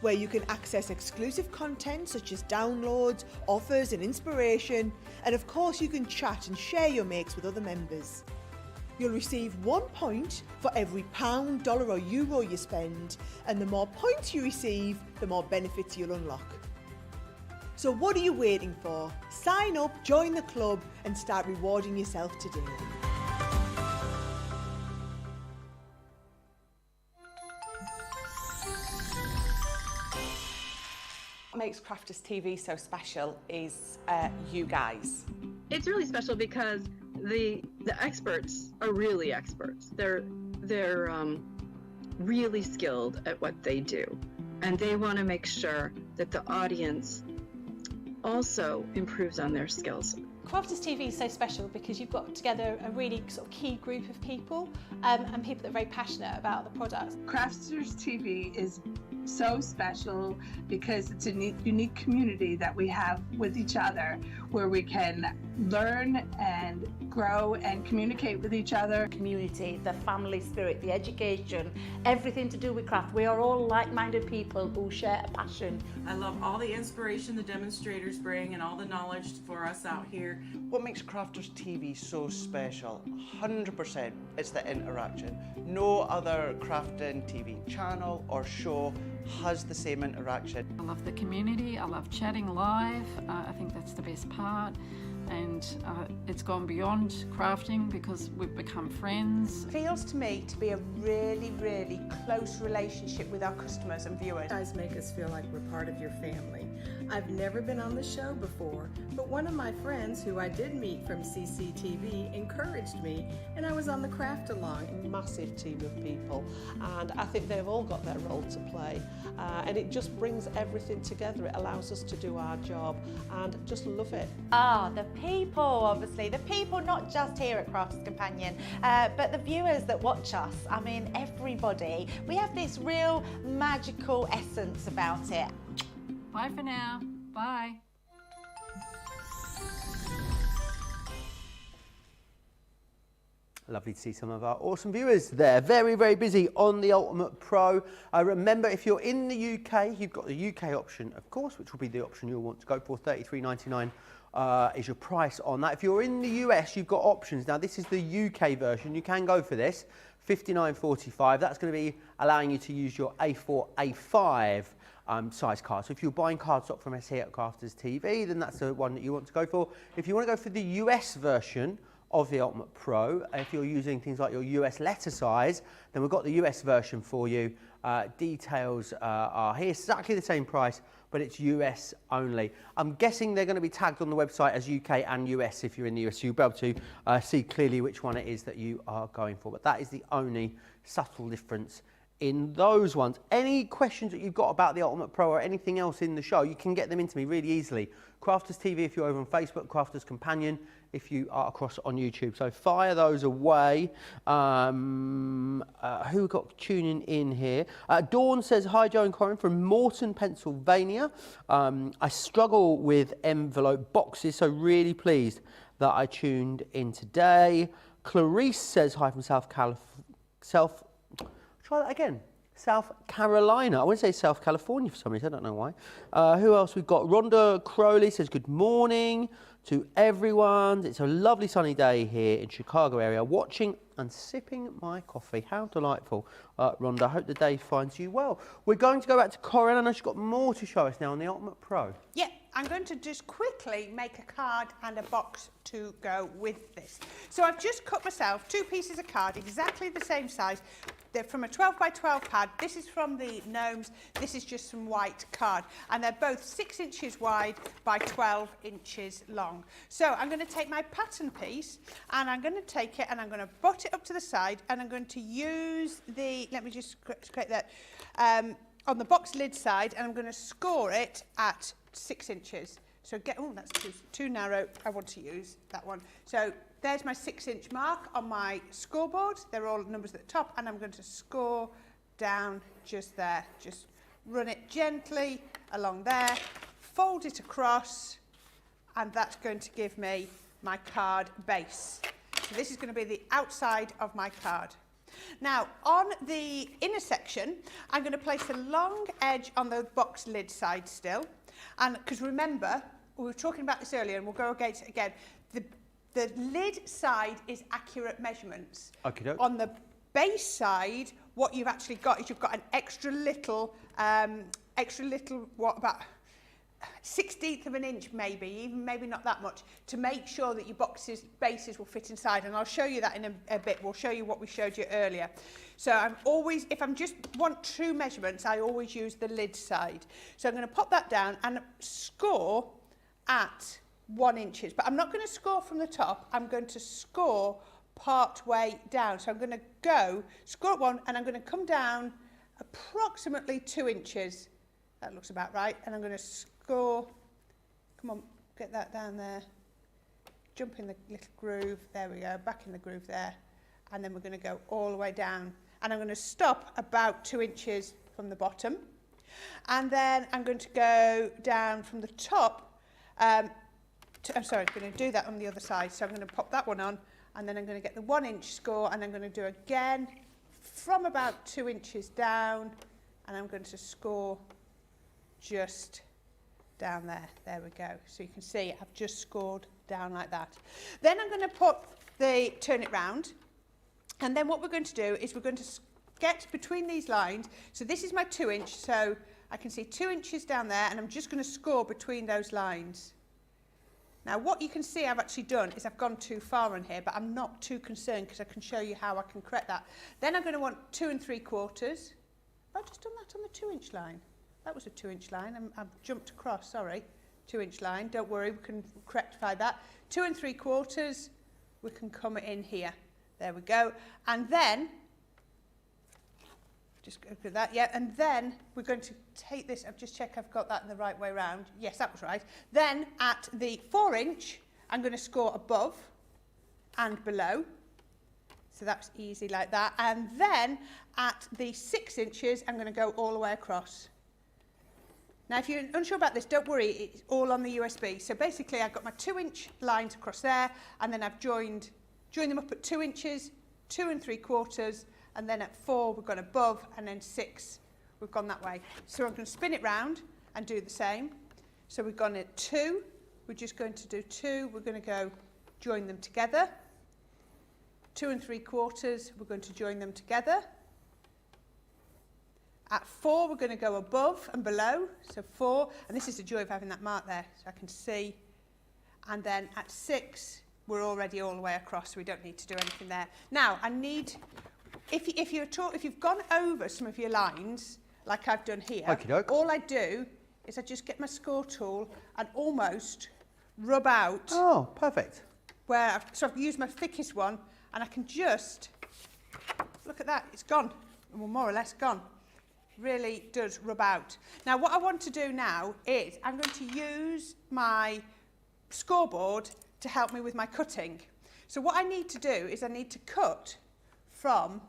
where you can access exclusive content such as downloads, offers and inspiration, and of course you can chat and share your makes with other members. You'll receive 1 point for every pound, dollar or euro you spend, and the more points you receive, the more benefits you'll unlock. So what are you waiting for? Sign up, join the club and start rewarding yourself today. What makes Crafters TV so special is you guys. It's really special because the experts are really experts. They're really skilled at what they do, and they want to make sure that the audience also improves on their skills. Crafters TV is so special because you've got together a really sort of key group of people and people that are very passionate about the product. Crafters TV is so special because it's a unique community that we have with each other, where we can learn and grow and communicate with each other. Community, the family spirit, the education, everything to do with craft. We are all like-minded people who share a passion. I love all the inspiration the demonstrators bring and all the knowledge for us out here. What makes Crafters TV so special? 100% it's the interaction. No other crafting TV channel or show has the same interaction. I love the community, I love chatting live, I think that's the best part. And it's gone beyond crafting because we've become friends. Feels to me to be a really, really close relationship with our customers and viewers. You guys make us feel like we're part of your family. I've never been on the show before, but one of my friends who I did meet from CCTV encouraged me, and I was on the craft along. A massive team of people, and I think they've all got their role to play, and it just brings everything together. It allows us to do our job and just love it. The people, obviously, the people not just here at Crafters Companion, but the viewers that watch us. I mean, everybody. We have this real magical essence about it. Bye for now. Bye. Lovely to see some of our awesome viewers there. Very, very busy on the Ultimate Pro. Remember, if you're in the UK, you've got the UK option, of course, which will be the option you'll want to go for. $33.99 is your price on that. If you're in the US, you've got options. Now, this is the UK version. You can go for this, $59.45. That's going to be allowing you to use your A4, A5 size card. So if you're buying cardstock from us here at Crafters TV, then that's the one that you want to go for. If you want to go for the US version of the Ultimate Pro, if you're using things like your US letter size, then we've got the US version for you. Details are here, exactly the same price, but it's US only. I'm guessing they're going to be tagged on the website as UK and US if you're in the US. So you'll be able to see clearly which one it is that you are going for. But that is the only subtle difference in those ones. Any questions that you've got about the Ultimate Pro or anything else in the show, you can get them into me really easily. Crafters TV if you're over on Facebook, Crafters Companion if you are across on YouTube. So fire those away. Who got tuning in here? Dawn says, hi Joe and Corrine from Morton, Pennsylvania. I struggle with envelope boxes, so really pleased that I tuned in today. Clarice says, hi from South Carolina. I want to say South California for some reason, I don't know why. Who else we've got? Rhonda Crowley says good morning to everyone. It's a lovely sunny day here in Chicago area, watching and sipping my coffee. How delightful, Rhonda. I hope the day finds you well. We're going to go back to Corrine. I know she's got more to show us now on the Ultimate Pro. Yeah, I'm going to just quickly make a card and a box to go with this. So I've just cut myself 2 pieces of card, exactly the same size. They're from a 12 by 12 pad. This is from the Gnomes. This is just some white card. And they're both 6 inches wide by 12 inches long. So I'm going to take my pattern piece and I'm going to take it and I'm going to butt it up to the side and I'm going to use the, let me just create that, on the box lid side, and I'm going to score it at 6 inches. So that's too narrow. I want to use that one. So there's my 6-inch mark on my scoreboard. They're all numbers at the top, and I'm going to score down just there. Just run it gently along there, fold it across, and that's going to give me my card base. So this is going to be the outside of my card. Now, on the inner section, I'm going to place the long edge on the box lid side still. And because remember, we were talking about this earlier, and we'll go against it again, the lid side is accurate measurements. Okey-doke. On the base side, what you've actually got is you've got an extra little, what, about 1/16 of an inch maybe, even maybe not that much, to make sure that your bases will fit inside. And I'll show you that in a bit. We'll show you what we showed you earlier. So I'm always, if I'm just want true measurements, I always use the lid side. So I'm going to pop that down and score at 1 inch. But I'm not going to score from the top. I'm going to score part way down. So I'm going to go, score at 1, and I'm going to come down approximately 2 inches. That looks about right. And I'm going to score, come on, get that down there. Jump in the little groove. There we go, back in the groove there. And then we're going to go all the way down. And I'm going to stop about 2 inches from the bottom. And then I'm going to go down from the top. I'm going to do that on the other side. So I'm going to pop that one on, and then I'm going to get the 1 inch score, and I'm going to do again from about 2 inches down, and I'm going to score just down there. There we go. So you can see I've just scored down like that. Then I'm going to turn it round, and then what we're going to do is we're going to get between these lines. So this is my 2 inch, so I can see 2 inches down there, and I'm just going to score between those lines. Now what you can see I've actually done is I've gone too far on here, but I'm not too concerned because I can show you how I can correct that. Then I'm going to want 2 3/4. I've just done that on the 2 inch line. That was a 2 inch line. I've jumped across, sorry. 2 inch line, don't worry, we can rectify that. 2 3/4, we can come in here. There we go. And then, just go through that, yeah, and then we're going to take this, I'll just check I've got that in the right way round. Yes, that was right. Then at the 4 inch, I'm going to score above and below. So that's easy like that. And then at the 6 inches, I'm going to go all the way across. Now, if you're unsure about this, don't worry, it's all on the USB. So basically, I've got my 2 inch lines across there, and then I've joined them up at 2 inches, 2 3/4, and then at 4 we've gone above, and then 6 we've gone that way. So I'm going to spin it round and do the same. So we've gone at 2, we're just going to do 2, we're going to go join them together. 2 3/4, we're going to join them together. At 4 we're going to go above and below, so 4, and this is the joy of having that mark there, so I can see. And then at 6 we're already all the way across, so we don't need to do anything there. Now I need, if you've gone over some of your lines, like I've done here, Okey-doke. all I do is I just get my score tool and almost rub out. Oh, perfect. So I've used my thickest one, and I can just, look at that, it's gone. well, more or less gone. Really does rub out. Now what I want to do now is I'm going to use my scoreboard to help me with my cutting. So what I need to do is I need to cut from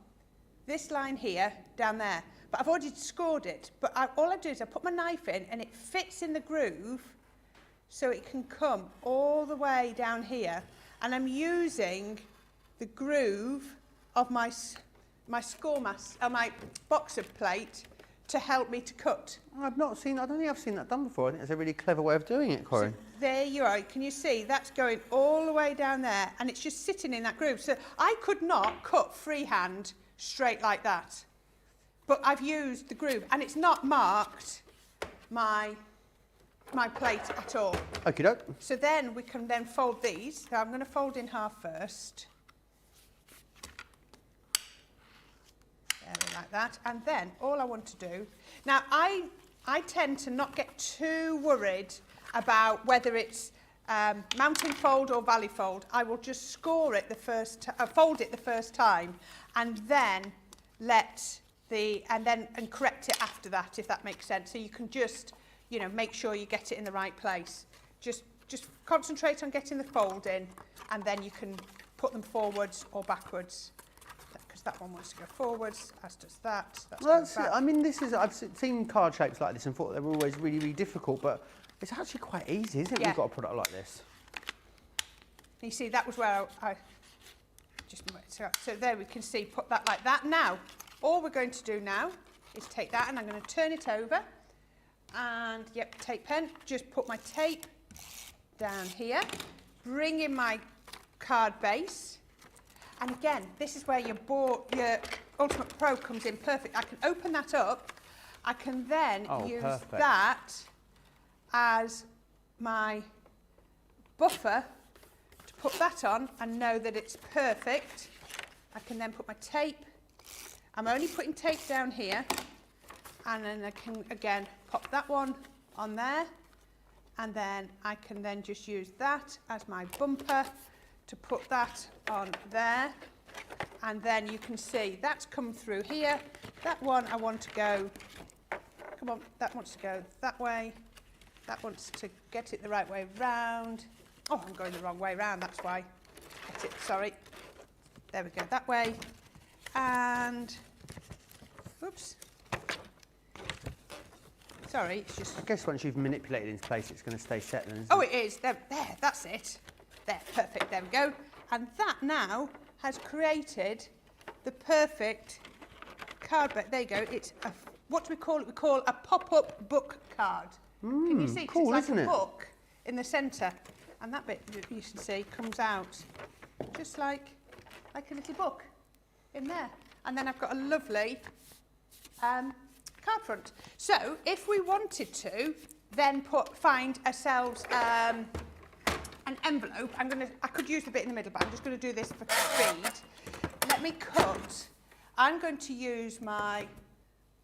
this line here down there. But I've already scored it. But all I do is I put my knife in and it fits in the groove so it can come all the way down here. And I'm using the groove of my boxer plate to help me to cut. I don't think I've seen that done before. I think that's a really clever way of doing it, Corrine. So there you are. Can you see? That's going all the way down there and it's just sitting in that groove. So I could not cut freehand straight like that. But I've used the groove and it's not marked my plate at all. Okie doke. So then we can then fold these. So I'm going to fold in half first. Like that, and then all I want to do now, I tend to not get too worried about whether it's mountain fold or valley fold. I will just score it fold it the first time, and then and correct it after that, if that makes sense. So you can just make sure you get it in the right place. Just concentrate on getting the fold in, and then you can put them forwards or backwards. That one wants to go forwards, as does that. That's I mean, I've seen card shapes like this and thought they were always really, really difficult, but it's actually quite easy, isn't it? Yeah. We've got a product like this. You see, that was where I just... So there we can see, put that like that. Now, all we're going to do now is take that and I'm going to turn it over. And, yep, tape pen, just put my tape down here, bring in my card base. And again, this is where your Ultimate Pro comes in perfect. I can open that up. I can then use that as my buffer to put that on and know that it's perfect. I can then put my tape. I'm only putting tape down here. And then I can, again, pop that one on there. And then I can then just use that as my bumper to put that on there, and then you can see that's come through here. That one I want to go, come on, that wants to go that way. That wants to get it the right way round. Oh, I'm going the wrong way round, that's why. Get it, sorry. There we go, that way. And, oops. Sorry, it's just... I guess once you've manipulated it into place, it's going to stay set then, isn't it? It is. There, that's it. There, perfect, there we go. And that now has created the perfect card back. There you go. It's what do we call it? We call a pop-up book card. Can you see? Cool, it's like isn't a it? book in the centre. And that bit, you can see, comes out just like a little book in there. And then I've got a lovely card front. So if we wanted to then find ourselves an envelope, I could use the bit in the middle, but I'm just going to do this for speed. Let me cut. I'm going to use my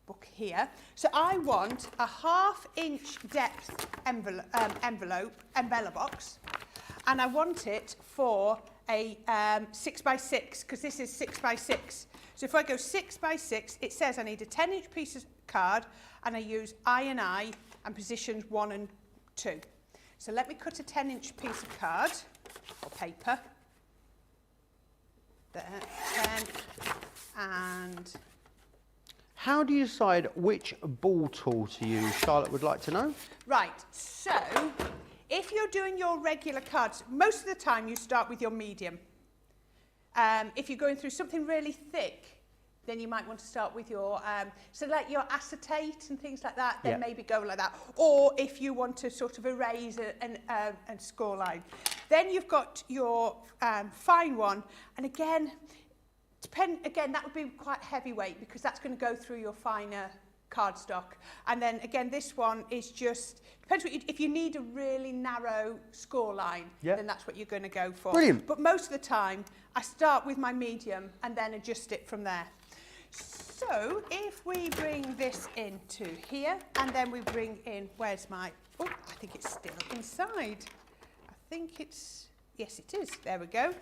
book here. So I want a 1/2 inch depth embella box, and I want it for a 6x6, because this is 6x6. So if I go 6x6, it says I need a 10-inch piece of card, and I use I and positions 1 and 2. So let me cut a 10-inch piece of card or paper. There, 10, and... How do you decide which ball tool to use? Charlotte would like to know. Right, so if you're doing your regular cards, most of the time you start with your medium. If you're going through something really thick, then you might want to start with your, so like your acetate and things like that, then maybe go like that. Or if you want to sort of erase and score line. Then you've got your fine one, and again, that would be quite heavyweight because that's going to go through your finer cardstock. And then again, this one is just, depends what if you need a really narrow score line, then that's what you're going to go for. Brilliant. But most of the time, I start with my medium and then adjust it from there. So if we bring this into here, and then we bring in, where's my, oh, I think it's still inside. I think it's, yes it is, there we go.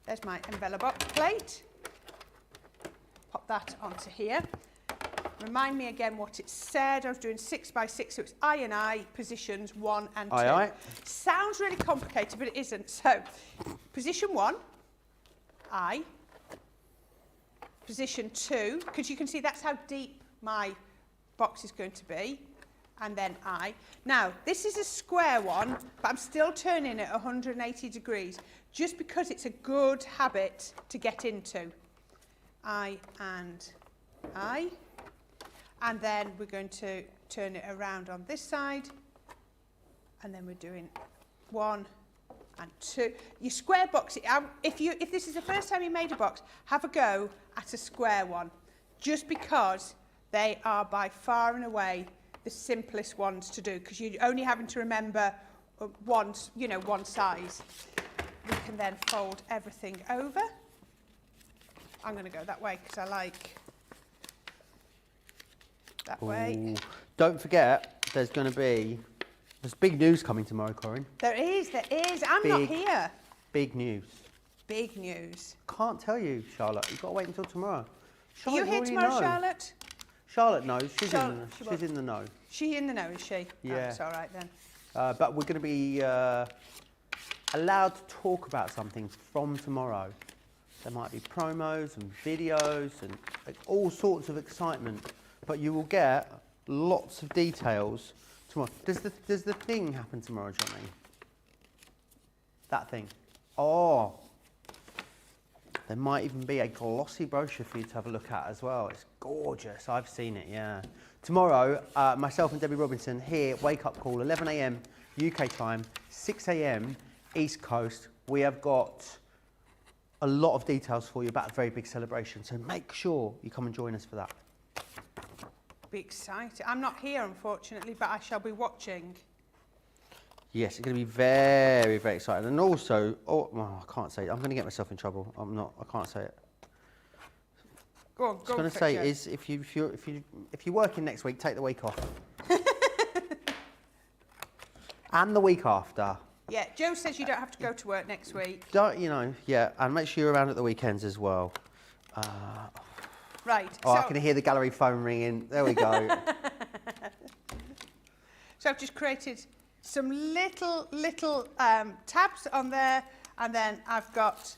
There's my envelope plate. Pop that onto here. remind me again what it said. I was doing 6 by 6, so it's I and I, positions 1 and 2. Aye. Sounds really complicated, but it isn't. So, position 1, I. Position 2, because you can see that's how deep my box is going to be. And then I. Now, this is a square one, but I'm still turning it 180 degrees, just because it's a good habit to get into. I and I. And then we're going to turn it around on this side. And then we're doing 1 and 2. You square box it out. If this is the first time you made a box, have a go at a square one, just because they are by far and away the simplest ones to do, because you're only having to remember one size. We can then fold everything over. I'm going to go that way because I like that way. Don't forget, there's big news coming tomorrow, Corrine. There is. I'm not here. Big news. Big news. Can't tell you, Charlotte. You've got to wait until tomorrow. Are you here tomorrow, Charlotte? Charlotte knows. She's in the know. She in the know, is she? Yeah. Oh, that's all right then. But we're going to be allowed to talk about something from tomorrow. There might be promos and videos and all sorts of excitement. But you will get lots of details tomorrow. Does the thing happen tomorrow, Johnny? That thing. Oh. There might even be a glossy brochure for you to have a look at as well. It's gorgeous. I've seen it, yeah. Tomorrow, myself and Debbie Robinson here, Wake Up Call, 11 a.m. UK time, 6 a.m. East Coast. We have got a lot of details for you about a very big celebration. So make sure you come and join us for that. Be excited. I'm not here, unfortunately, but I shall be watching. Yes, it's going to be very, very exciting. And also, I can't say it. I'm going to get myself in trouble. I can't say it. Go on, What I was going to say is, if you're working next week, take the week off. And the week after. Yeah, Joe says you don't have to go to work next week. And make sure you're around at the weekends as well. Right. Oh, I can hear the gallery phone ringing. There we go. So I've just created some little tabs on there, and then I've got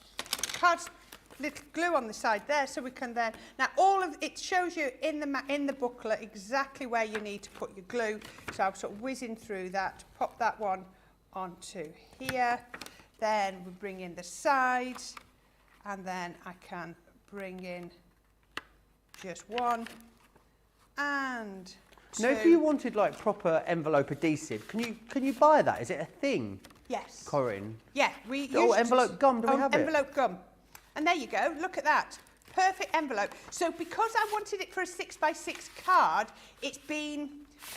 little glue on the side there, so we can then now all of it shows you in the booklet exactly where you need to put your glue. So I'm sort of whizzing through that, pop that one onto here, then we bring in the sides, and then I can bring in just 1 and 2. Now, if you wanted like proper envelope adhesive, can you buy that? Is it a thing? Yes. Corrine? Yeah, we envelope gum, do we have it? Envelope gum. And there you go, look at that. Perfect envelope. So because I wanted it for a 6 by 6 card, it's been,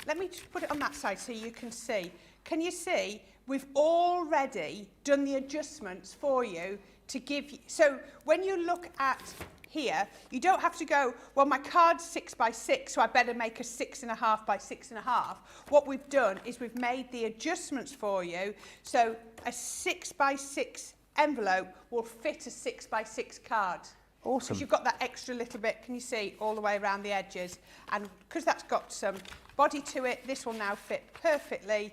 let me just put it on that side so you can see. Can you see? We've already done the adjustments for you to give you, so when you look at here, you don't have to go, well, my card's 6 by 6, so I better make a 6.5 by 6.5. What we've done is we've made the adjustments for you, so a 6 by 6 envelope will fit a 6 by 6 card. Awesome. Because you've got that extra little bit, can you see, all the way around the edges. And because that's got some body to it, this will now fit perfectly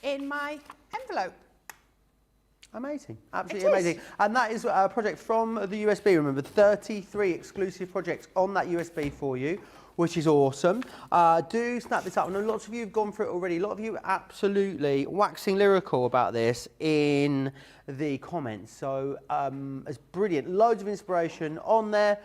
in my envelope. Amazing, absolutely amazing. And that is a project from the USB. Remember, 33 exclusive projects on that USB for you, which is awesome. Do snap this up. I know lots of you have gone through it already. A lot of you absolutely waxing lyrical about this in the comments. So it's brilliant. Loads of inspiration on there.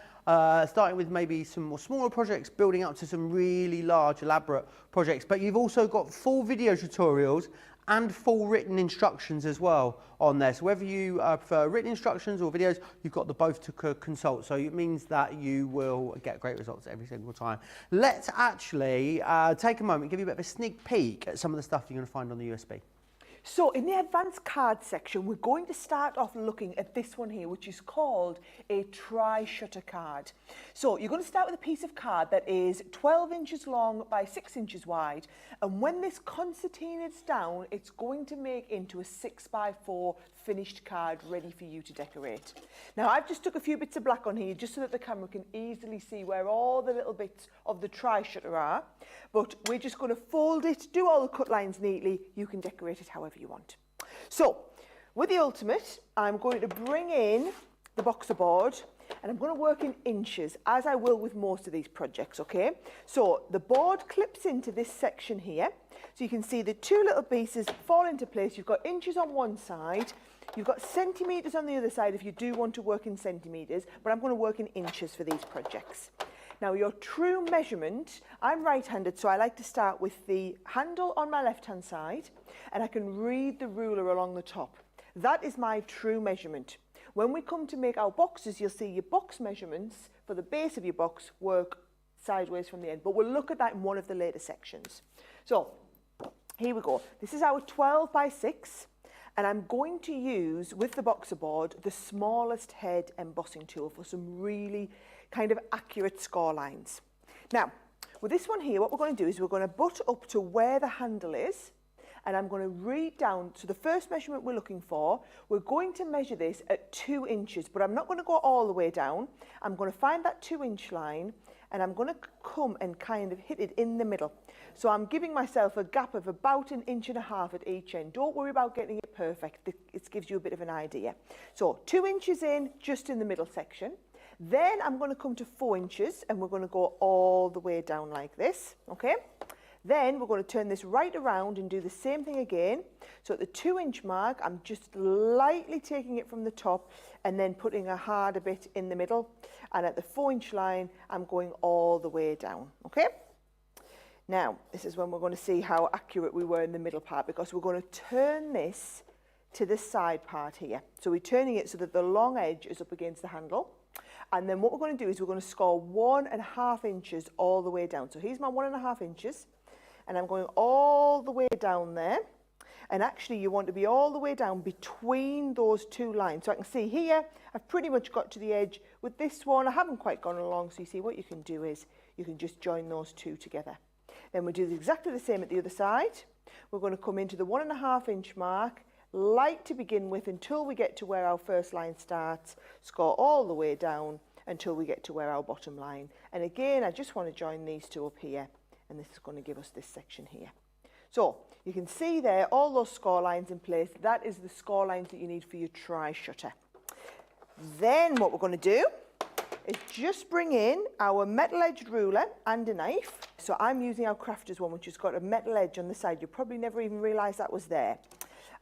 Starting with maybe some more smaller projects, building up to some really large, elaborate projects. But you've also got full video tutorials and full written instructions as well on there. So whether you prefer written instructions or videos, you've got the both to consult. So it means that you will get great results every single time. Let's actually take a moment, give you a bit of a sneak peek at some of the stuff you're going to find on the USB. So in the advanced card section, we're going to start off looking at this one here, which is called a tri-shutter card. So you're going to start with a piece of card that is 12 inches long by 6 inches wide. And when this concertina's down, it's going to make into a 6x4 finished card ready for you to decorate. Now I've just took a few bits of black on here just so that the camera can easily see where all the little bits of the tri-shutter are. But we're just going to fold it, do all the cut lines neatly. You can decorate it however you want. So with the ultimate, I'm going to bring in the boxer board and I'm going to work in inches, as I will with most of these projects, okay? So the board clips into this section here. So you can see the two little pieces fall into place. You've got inches on one side. You've got centimetres on the other side if you do want to work in centimetres, but I'm going to work in inches for these projects. Now your true measurement, I'm right-handed, so I like to start with the handle on my left-hand side, and I can read the ruler along the top. That is my true measurement. When we come to make our boxes, you'll see your box measurements for the base of your box work sideways from the end, but we'll look at that in one of the later sections. So here we go. This is our 12 by 6. And I'm going to use, with the boxer board, the smallest head embossing tool for some really kind of accurate score lines. Now, with this one here, what we're going to do is we're going to butt up to where the handle is, and I'm going to read down. So the first measurement we're looking for, we're going to measure this at 2 inches, but I'm not going to go all the way down. I'm going to find that 2-inch line, and I'm going to come and kind of hit it in the middle. So I'm giving myself a gap of about 1.5 inches at each end. Don't worry about getting it perfect. It gives you a bit of an idea. So 2 inches in, just in the middle section. Then I'm going to come to 4 inches and we're going to go all the way down like this, okay? Then we're going to turn this right around and do the same thing again. So at the 2-inch mark, I'm just lightly taking it from the top and then putting a harder bit in the middle. And at the 4-inch line, I'm going all the way down, okay? Now, this is when we're going to see how accurate we were in the middle part, because we're going to turn this to the side part here. So we're turning it so that the long edge is up against the handle. And then what we're going to do is we're going to score 1.5 inches all the way down. So here's my 1.5 inches. And I'm going all the way down there. And actually you want to be all the way down between those two lines. So I can see here, I've pretty much got to the edge. With this one, I haven't quite gone along. So you see what you can do is you can just join those two together. Then we'll do exactly the same at the other side. We're going to come into the 1.5 inch mark, light to begin with until we get to where our first line starts, score all the way down until we get to where our bottom line. And again, I just want to join these two up here, and this is going to give us this section here. So you can see there all those score lines in place. That is the score lines that you need for your tri-shutter. Then what we're going to do is just bring in our metal-edged ruler and a knife. So I'm using our crafter's one, which has got a metal edge on the side. You probably never even realised that was there.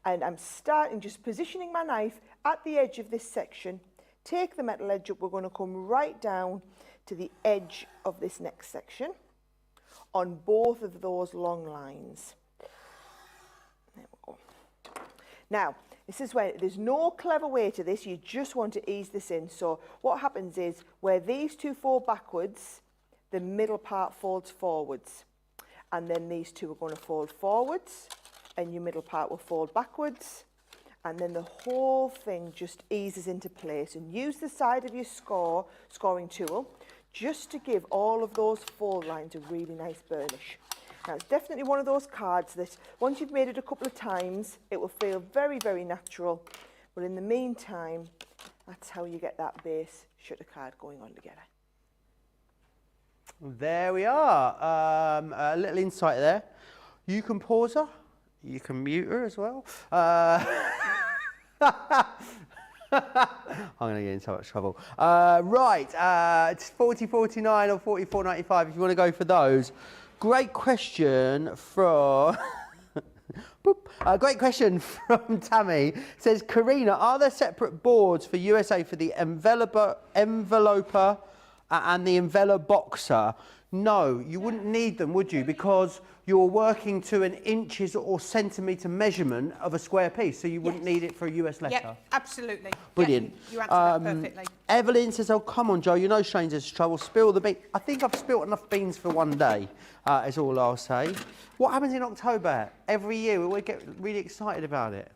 And I'm starting, just positioning my knife at the edge of this section. Take the metal edge up, we're going to come right down to the edge of this next section on both of those long lines. There we go. Now, this is where there's no clever way to this, you just want to ease this in. So what happens is where these two fold backwards, the middle part folds forwards. And then these two are going to fold forwards and your middle part will fold backwards. And then the whole thing just eases into place. And use the side of your scoring tool just to give all of those fold lines a really nice burnish. Now, it's definitely one of those cards that once you've made it a couple of times, it will feel very, very natural. But in the meantime, that's how you get that base shutter card going on together. There we are. A little insight there. You can pause her. You can mute her as well. I'm going to get in so much trouble. Right, it's 40.49 or 44.95 if you want to go for those. Great question from great question from Tammy. It says, Karina, are there separate boards for USA for the enveloper and the envelope boxer? No, you wouldn't need them, would you? Because you're working to an inches or centimetre measurement of a square piece, so you wouldn't need it for a US letter. Yep, absolutely. Brilliant. Yep, you answered that perfectly. Evelyn says, oh, come on, Joe, you know strangers trouble. Spill the beans. I think I've spilt enough beans for one day, is all I'll say. What happens in October? Every year, we always get really excited about it.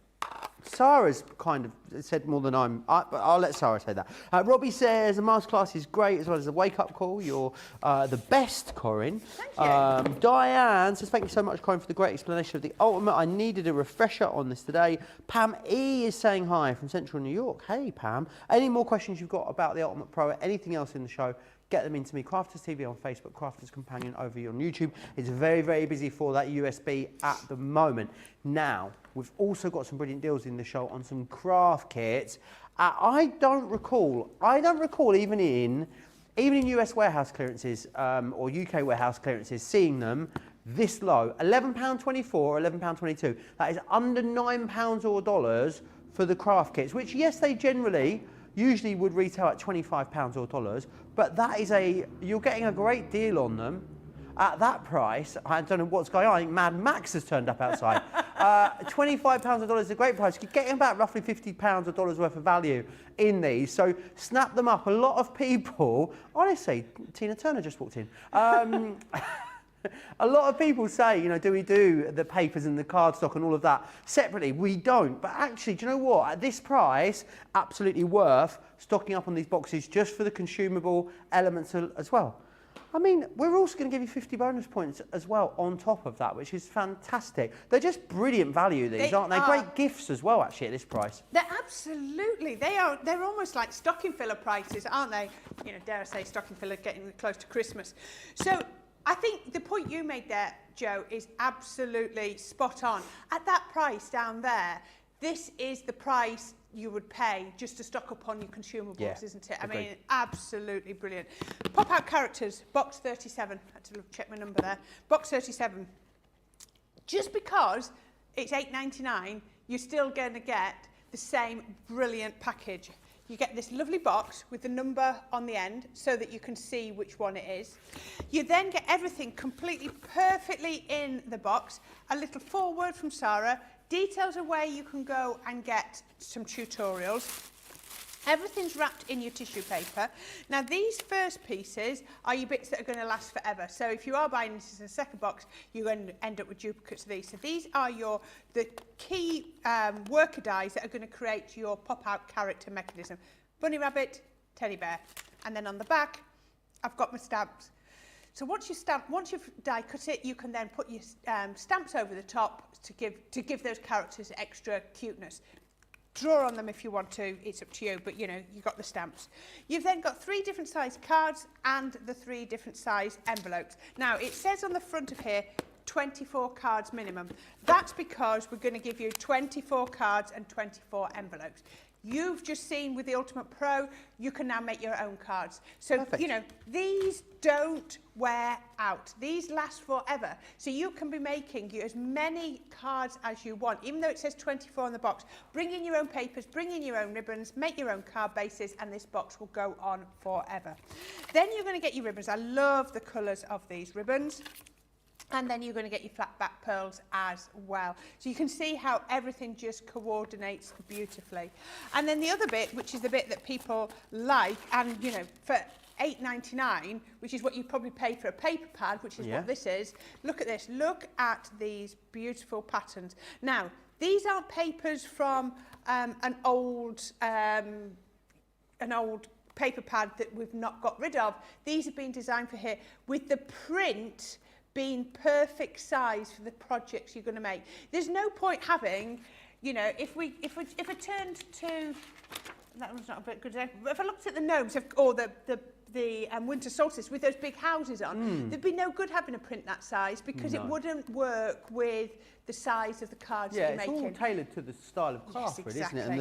Sarah's kind of said more than but I'll let Sarah say that. Robbie says, the masterclass is great, as well as the wake-up call. You're the best, Corrine. Thank you. Diane says, thank you so much, Corrine, for the great explanation of the ultimate. I needed a refresher on this today. Pam E is saying hi from Central New York. Hey, Pam. Any more questions you've got about the Ultimate Pro or anything else in the show, get them into me. Crafters TV on Facebook, Crafters Companion over here on YouTube. It's very, very busy for that USB at the moment. Now, we've also got some brilliant deals in the show on some craft kits. I don't recall even in US warehouse clearances or UK warehouse clearances seeing them this low. £11.24, £11.22. That is under £9 or dollars for the craft kits, which, yes, they usually would retail at £25 or dollars, but that is you're getting a great deal on them at that price. I don't know what's going on. I think Mad Max has turned up outside. £25 or dollars is a great price. You're getting about roughly £50 or dollars worth of value in these, so snap them up. A lot of people, honestly, Tina Turner just walked in. A lot of people say, you know, do we do the papers and the cardstock and all of that separately? We don't. But actually, do you know what? At this price, absolutely worth stocking up on these boxes just for the consumable elements as well. I mean, we're also going to give you 50 bonus points as well on top of that, which is fantastic. They're just brilliant value, these, aren't they? Great gifts as well, actually, at this price. They're absolutely. They're almost like stocking filler prices, aren't they? You know, dare I say stocking filler getting close to Christmas. So I think the point you made there, Joe, is absolutely spot on. At that price down there, this is the price you would pay just to stock up on your consumables, isn't it? I mean, absolutely brilliant. Pop-out characters, box 37. I had to check my number there. Box 37. Just because it's $8.99, you're still going to get the same brilliant package. You get this lovely box with the number on the end so that you can see which one it is. You then get everything completely perfectly in the box. A little foreword from Sarah, details of where you can go and get some tutorials. Everything's wrapped in your tissue paper. Now, these first pieces are your bits that are going to last forever. So if you are buying this as a second box, you're going to end up with duplicates of these. So these are the key worker dies that are going to create your pop-out character mechanism. Bunny rabbit, teddy bear. And then on the back, I've got my stamps. So once you've die cut it, you can then put your stamps over the top to give those characters extra cuteness. Draw on them if you want to, it's up to you, but you know, you've got the stamps. You've then got 3 different size cards and the 3 different size envelopes. Now, it says on the front of here, 24 cards minimum. That's because we're going to give you 24 cards and 24 envelopes. You've just seen with the Ultimate Pro, you can now make your own cards. So, Perfect. You know, these don't wear out. These last forever. So you can be making as many cards as you want, even though it says 24 on the box. Bring in your own papers, bring in your own ribbons, make your own card bases, and this box will go on forever. Then you're going to get your ribbons. I love the colours of these ribbons. And then you're going to get your flat back pearls as well. So you can see how everything just coordinates beautifully. And then the other bit, which is the bit that people like, and you know, for $8.99, which is what you probably pay for a paper pad, which is what this is. Look at this. Look at these beautiful patterns. Now, these aren't papers from an old paper pad that we've not got rid of. These have been designed for here with the print being perfect size for the projects you're going to make. There's no point having, you know, if I turned to, that one's not a bit good example, but if I looked at the gnomes or the winter solstice with those big houses on, there'd be no good having a print that size because it wouldn't work with the size of the cards that you're making. Yeah, it's all tailored to the style of craft, isn't it? And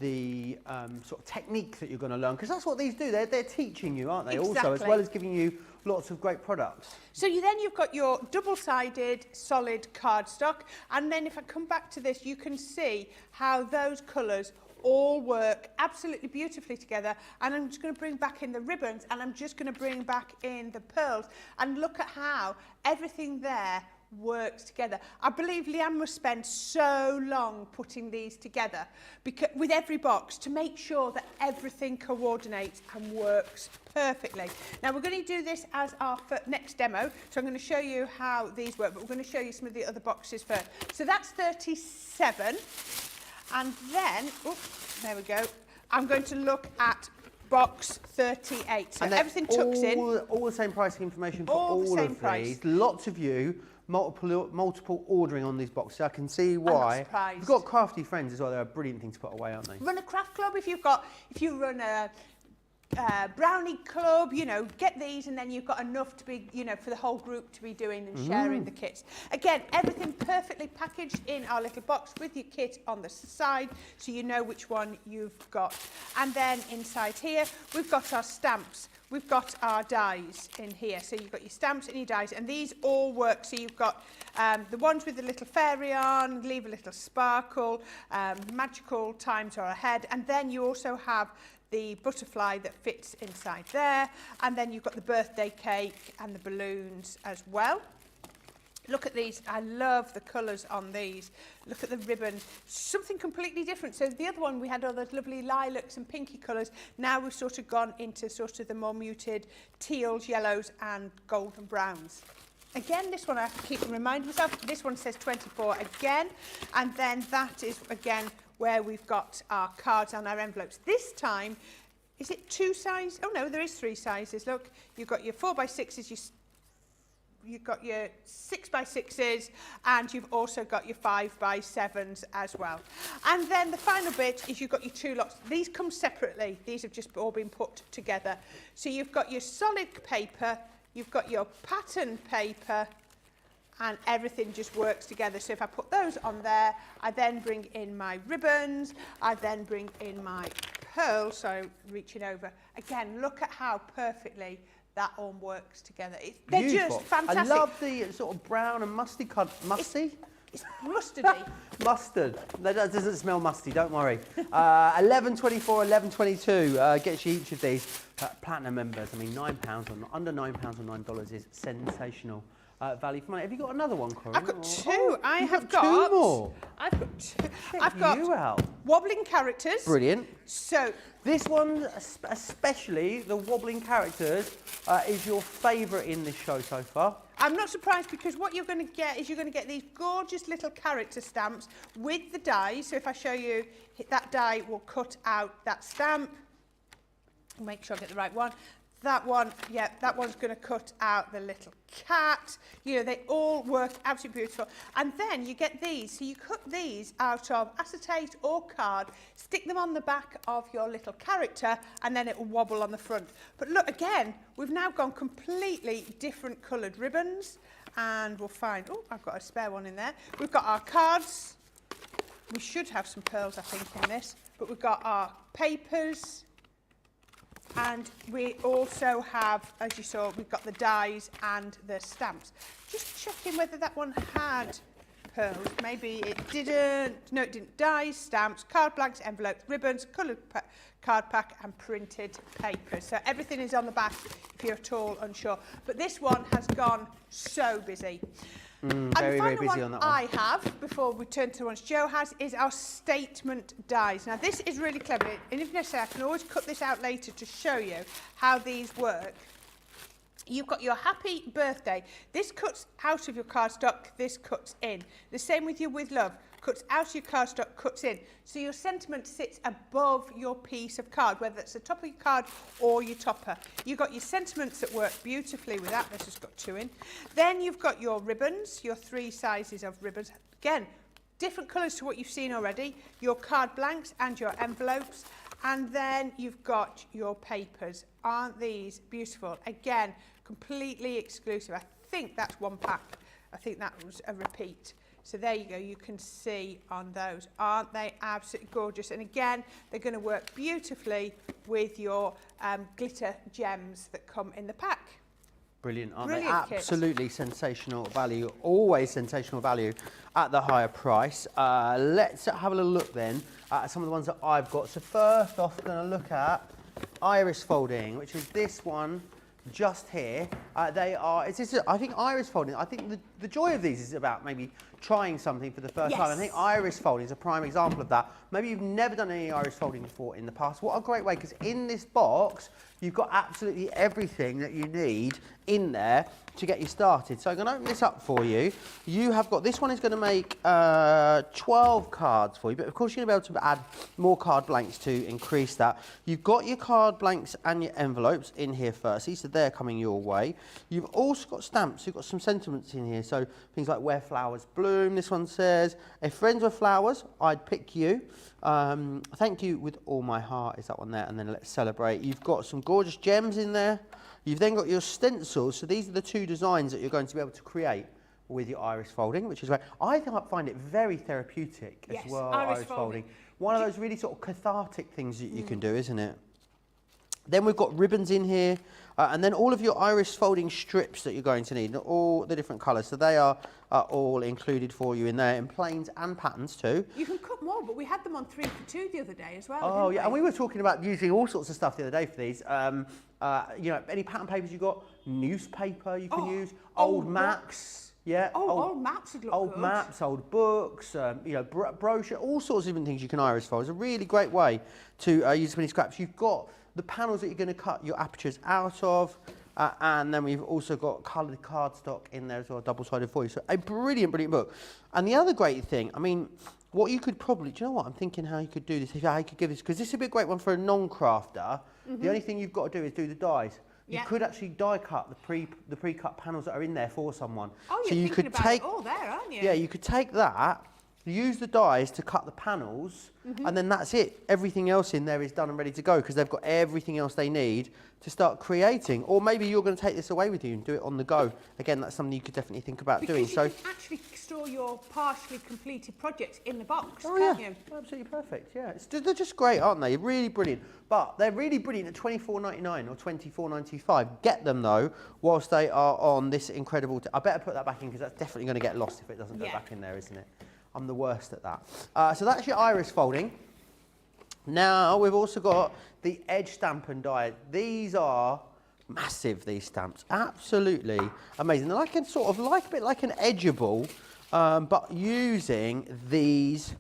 the sort of technique that you're going to learn, because that's what these do. They're teaching you, aren't they? Also, as well as giving you lots of great products. So you've got your double-sided solid cardstock, and then if I come back to this, you can see how those colours all work absolutely beautifully together. And I'm just going to bring back in the ribbons, and I'm just going to bring back in the pearls, and look at how everything there works together. I believe Leanne must spend so long putting these together because with every box to make sure that everything coordinates and works perfectly. Now we're going to do this as our next demo, so I'm going to show you how these work, but we're going to show you some of the other boxes first. So that's 37, and then, there we go, I'm going to look at box 38. So everything tucks in. All the same pricing information for all of these. Lots of you, multiple ordering on these boxes. I can see why. You've got crafty friends as well. They're a brilliant thing to put away, aren't they? Run a craft club if you run a brownie club, you know, get these, and then you've got enough to be, you know, for the whole group to be doing and sharing the kits. Again, everything perfectly packaged in our little box with your kit on the side, so you know which one you've got. And then inside here, we've got our stamps. We've got our dies in here. So you've got your stamps and your dies, and these all work. So you've got the ones with the little fairy on, leave a little sparkle, magical times are ahead, and then you also have the butterfly that fits inside there, and then you've got the birthday cake and the balloons as well. Look at these. I love the colours on these. Look at the ribbon. Something completely different. So the other one, we had all those lovely lilacs and pinky colours. Now we've sort of gone into sort of the more muted teals, yellows and golden browns. Again, this one I have to keep reminding myself. This one says 24 again. And then that is, again, where we've got our cards and our envelopes. This time, is it 2 sizes? Oh no, there is 3 sizes. Look, you've got your 4x6s, you've got your 6x6s, and you've also got your 5x7s as well. And then the final bit is you've got your 2 lots. These come separately. These have just all been put together. So you've got your solid paper, you've got your pattern paper, and everything just works together. So if I put those on there, I then bring in my ribbons, I then bring in my pearls, so reaching over. Again, look at how perfectly that all works together. They're just fantastic. I love the sort of brown and musty colour. Musty? It's mustardy. Mustard. That doesn't smell musty, don't worry. 11.24, 11.22 gets you each of these. Platinum members, I mean, £9 or under £9 or $9 is sensational. Value for money. Have you got another one, Corrine? I've got 2. I have got 2 more. I've got 2. I've got wobbling characters. Brilliant. So this one, especially the wobbling characters, is your favourite in this show so far. I'm not surprised, because what you're going to get is you're going to get these gorgeous little character stamps with the dies. So if I show you, that die will cut out that stamp. Make sure I get the right one. That one, yeah, that one's going to cut out the little cat. You know, they all work absolutely beautiful. And then you get these. So you cut these out of acetate or card, stick them on the back of your little character, and then it will wobble on the front. But look, again, we've now gone completely different coloured ribbons. And we'll find, oh, I've got a spare one in there. We've got our cards. We should have some pearls, I think, in this. But we've got our papers. And we also have, as you saw, we've got the dies and the stamps. Just checking whether that one had pearls. Maybe it didn't. No, it didn't. Dies, stamps, card blanks, envelopes, ribbons, coloured card pack and printed papers. So everything is on the back if you're at all unsure. But this one has gone so busy. Very busy on that one. I have, before we turn to the ones Joe has, is our statement dies. Now this is really clever, and if necessary I can always cut this out later to show you how these work. You've got your happy birthday. This cuts out of your cardstock, this cuts in. The same with your with love. Cuts out of your cardstock, cuts in. So your sentiment sits above your piece of card, whether it's the top of your card or your topper. You've got your sentiments that work beautifully with that. This has got 2 in. Then you've got your ribbons, your 3 sizes of ribbons. Again, different colours to what you've seen already. Your card blanks and your envelopes. And then you've got your papers. Aren't these beautiful? Again, completely exclusive. I think that's 1 pack. I think that was a repeat. So there you go, you can see on those. Aren't they absolutely gorgeous? And again, they're going to work beautifully with your glitter gems that come in the pack. Brilliant, aren't Brilliant they? kits. Absolutely sensational value, always sensational value at the higher price. Let's have a little look then at some of the ones that I've got. So first off, we're going to look at iris folding, which is this one just here. They are, I think iris folding, I think the joy of these is about maybe trying something for the first time. I think iris folding is a prime example of that. Maybe you've never done any iris folding before in the past. What a great way, because in this box, you've got absolutely everything that you need in there to get you started. So I'm going to open this up for you. You have got, this one is going to make 12 cards for you, but of course you're going to be able to add more card blanks to increase that. You've got your card blanks and your envelopes in here firstly, so they're coming your way. You've also got stamps, you've got some sentiments in here, so things like where flowers bloom. This one says, if friends were flowers, I'd pick you. Thank you with all my heart is that one there, and then let's celebrate. You've got some gorgeous gems in there. You've then got your stencils, so these are the two designs that you're going to be able to create with your iris folding, which is great. I find it very therapeutic as well, iris folding. One of those really sort of cathartic things that you can do, isn't it? Then we've got ribbons in here, and then all of your iris folding strips that you're going to need, all the different colours. So they are all included for you in there, in plains and patterns too. You can cut more, but we had them on 3 for 2 the other day as well. Oh yeah, and we were talking about using all sorts of stuff the other day for these. You know, any pattern papers you got, newspaper you can use, old maps. Yeah. Old maps would look old good. maps, old books, you know, brochure, all sorts of different things you can iris fold. It's a really great way to use mini scraps. You've got the panels that you're going to cut your apertures out of, and then we've also got coloured cardstock in there as well, double-sided for you. So a brilliant, brilliant book. And the other great thing, I mean, what you could probably, do you know what, I'm thinking how you could do this, how you could give this, because this would be a great one for a non-crafter. The only thing you've got to do is do the dies. You could actually die cut the pre-cut panels that are in there for someone. Oh, so you're you thinking could about take, it all there, aren't you? Yeah, you could take that, use the dies to cut the panels, and then that's it. Everything else in there is done and ready to go because they've got everything else they need to start creating. Or maybe you're going to take this away with you and do it on the go. Again, that's something you could definitely think about doing. So you can actually store your partially completed projects in the box, can't you? Absolutely perfect. Yeah, they're just great, aren't they? Really brilliant. But they're really brilliant at $24.99 or $24.95. Get them though, whilst they are on this incredible. I better put that back in because that's definitely going to get lost if it doesn't go back in there, isn't it? I'm the worst at that. So that's your iris folding. Now we've also got the edge stamp and die. These are massive, these stamps. Absolutely amazing. They're like a bit like an edgeable, but using these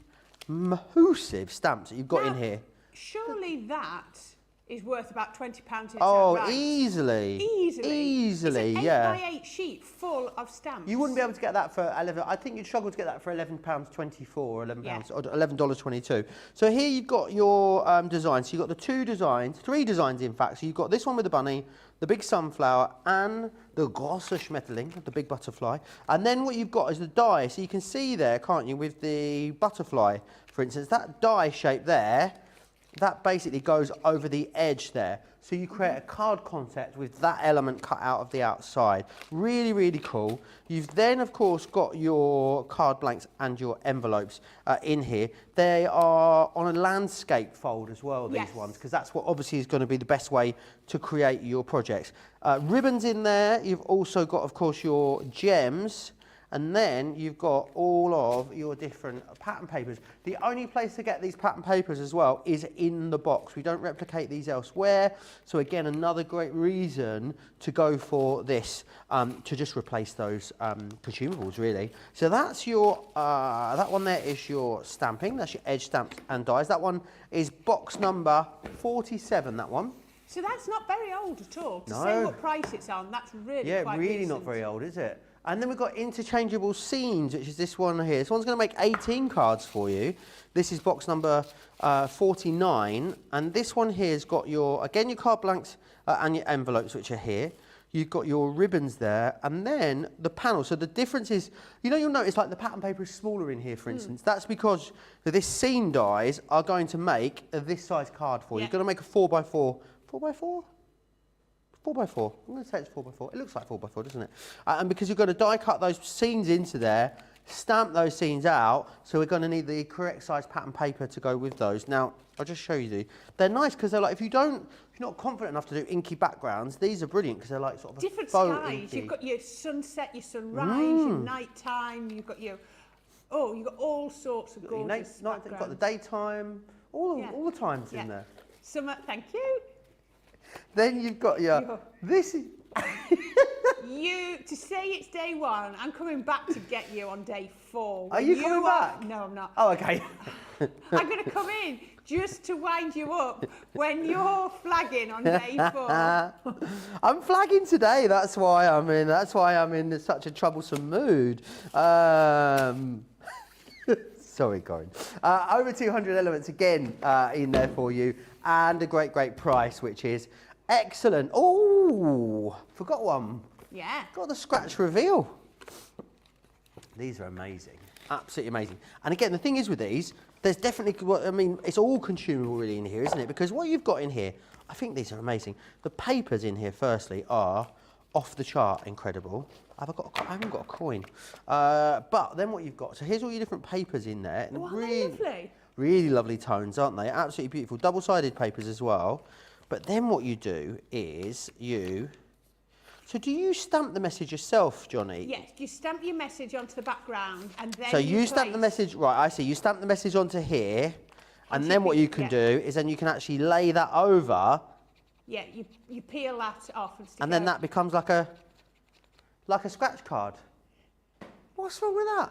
massive stamps that you've got in here. Surely that is worth about £20 in its own right. Easily. Easily, it's an 8x8 sheet full of stamps. You wouldn't be able to get that for 11. I think you'd struggle to get that for £11.24 or £11 or $11.22. So here you've got your designs. So you've got the three designs in fact. So you've got this one with the bunny, the big sunflower, and the große Schmetterling, the big butterfly. And then what you've got is the die. So you can see there, can't you, with the butterfly, for instance, that die shape there, that basically goes over the edge there. So you create a card concept with that element cut out of the outside. Really, really cool. You've then, of course, got your card blanks and your envelopes in here. They are on a landscape fold as well, these ones, because that's what obviously is going to be the best way to create your projects. Ribbons in there. You've also got, of course, your gems. And then you've got all of your different pattern papers. The only place to get these pattern papers as well is in the box. We don't replicate these elsewhere. So again, another great reason to go for this, to just replace those consumables really. So that's your, that one there is your stamping. That's your edge stamps and dies. That one is box number 47, that one. So that's not very old at all. To No. say what price it's on, that's really quite really decent. not very old, is it? And then we've got Interchangeable Scenes, which is this one here. This one's going to make 18 cards for you. This is box number 49. And this one here has got your, again, your card blanks and your envelopes, which are here. You've got your ribbons there, and then the panel. So the difference is, you know, you'll notice like the pattern paper is smaller in here, for instance. That's because this scene dies are going to make this size card for you. You're going to make a 4x4. 4x4? 4x4. I'm going to say it's 4x4. It looks like 4x4, doesn't it? And because you're going to die cut those scenes into there, stamp those scenes out. So we're going to need the correct size pattern paper to go with those. Now, I'll just show you. They're nice because they're like, if you're not confident enough to do inky backgrounds, these are brilliant because they're like sort of different a faux skies. inky. You've got your sunset, your sunrise, your nighttime. You've got your you've got all sorts of gorgeous You've got the daytime, all the times in there. Summer, thank you. Then you've got this is. To say it's day 1, I'm coming back to get you on day 4. Are you coming back? No, I'm not. Oh, okay. I'm going to come in just to wind you up when you're flagging on day 4. I'm flagging today. That's why I'm in such a troublesome mood. Sorry, Corrine. Over 200 elements again in there for you, and a great price, which is excellent. Oh, forgot one. Yeah. Got the scratch reveal. These are amazing. Absolutely amazing. And again, the thing is with these, there's definitely, it's all consumable really in here, isn't it? Because what you've got in here, I think these are amazing. The papers in here, firstly, are off the chart incredible. I haven't got a coin. But then what you've got, so here's all your different papers in there. Oh, lovely. Really lovely tones, aren't they? Absolutely beautiful. Double-sided papers as well. But then what you do is so do you stamp the message yourself, Johnny? Yes, you stamp your message onto the background and then so you stamp the message, right, I see. You stamp the message onto here, and then what you can do is then you can actually lay that over. Yeah, you peel that off and stick and then that becomes like a scratch card. What's wrong with that?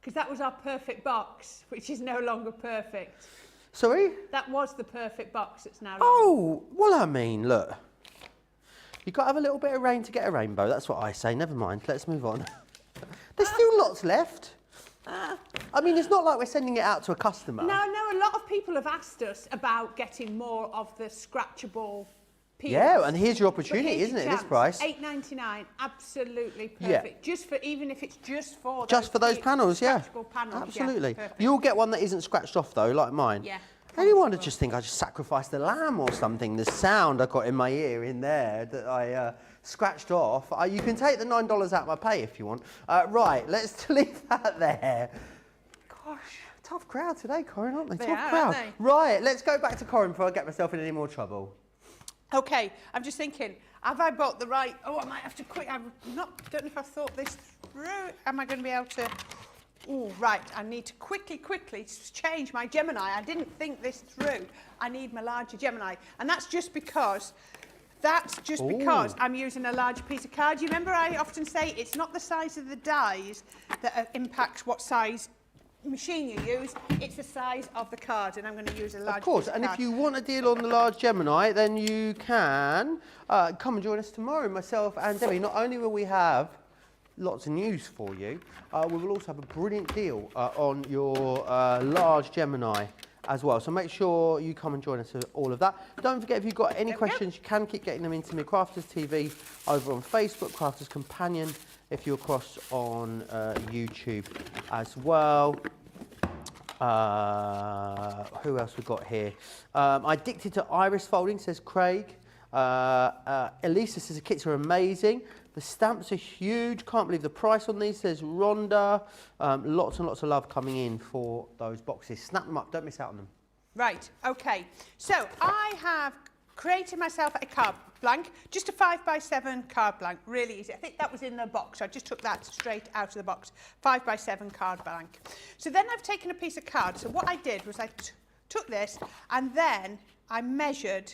Because that was our perfect box, which is no longer perfect. Sorry? That was the perfect box. It's now. Oh, well, I mean, look. You've got to have a little bit of rain to get a rainbow. That's what I say. Never mind. Let's move on. There's still lots left. I mean, it's not like we're sending it out to a customer. No, a lot of people have asked us about getting more of the scratchable peels. Yeah, and here's your opportunity, isn't it, at this price? $8.99, absolutely perfect. Yeah. Even if it's just for those panels, scratchable panels. Absolutely. Yeah, you'll get one that isn't scratched off, though, like mine. Yeah. Anyone would just think I just sacrificed the lamb or something. The sound I got in my ear in there that I scratched off. You can take the $9 out of my pay if you want. Right, let's leave that there. Gosh, tough crowd today, Corrine, aren't they? Tough crowd. Aren't they? Right, let's go back to Corrine before I get myself in any more trouble. Okay, I'm just thinking, have I bought the right... Oh, I might have to quick... don't know if I've thought this through. Am I going to be able to... Oh, right, I need to quickly change my Gemini. I didn't think this through. I need my larger Gemini. And that's just because I'm using a larger piece of card. You remember I often say it's not the size of the dies that impacts what size machine you use, it's the size of the card, and I'm going to use a large Of course, piece of and card. if you want a deal on the large Gemini, then you can come and join us tomorrow, myself and Debbie. Not only will we have lots of news for you, we will also have a brilliant deal on your large Gemini as well. So make sure you come and join us for all of that. Don't forget, if you've got any questions, you can keep getting them into me. Crafters TV over on Facebook, Crafters Companion if you're across on YouTube as well. Who else we got here? Addicted to iris folding, says Craig. Elisa says the kits are amazing. The stamps are huge. Can't believe the price on these, says Rhonda. Lots and lots of love coming in for those boxes. Snap them up. Don't miss out on them. Right, okay. So I have created myself a card blank, just a 5x7 card blank, really easy. I think that was in the box. I just took that straight out of the box. 5x7 card blank. So then I've taken a piece of card. So what I did was I took this and then I measured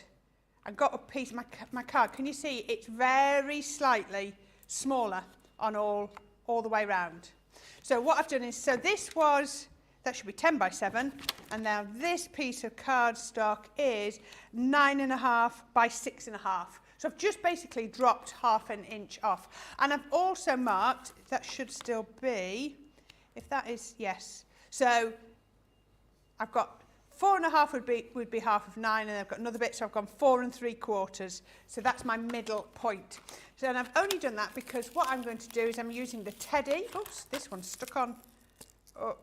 and got a piece of my card. Can you see it's very slightly smaller on all the way around. So what I've done is, so this was, that should be 10x7, and now this piece of cardstock is 9.5 by 6.5. So I've just basically dropped half an inch off. And I've also marked, that should still be, if that is, yes. So I've got 4.5 would be half of 9, and I've got another bit, so I've gone 4 3/4. So that's my middle point. So, and I've only done that because what I'm going to do is I'm using the teddy. Oops, this one's stuck on. Oh,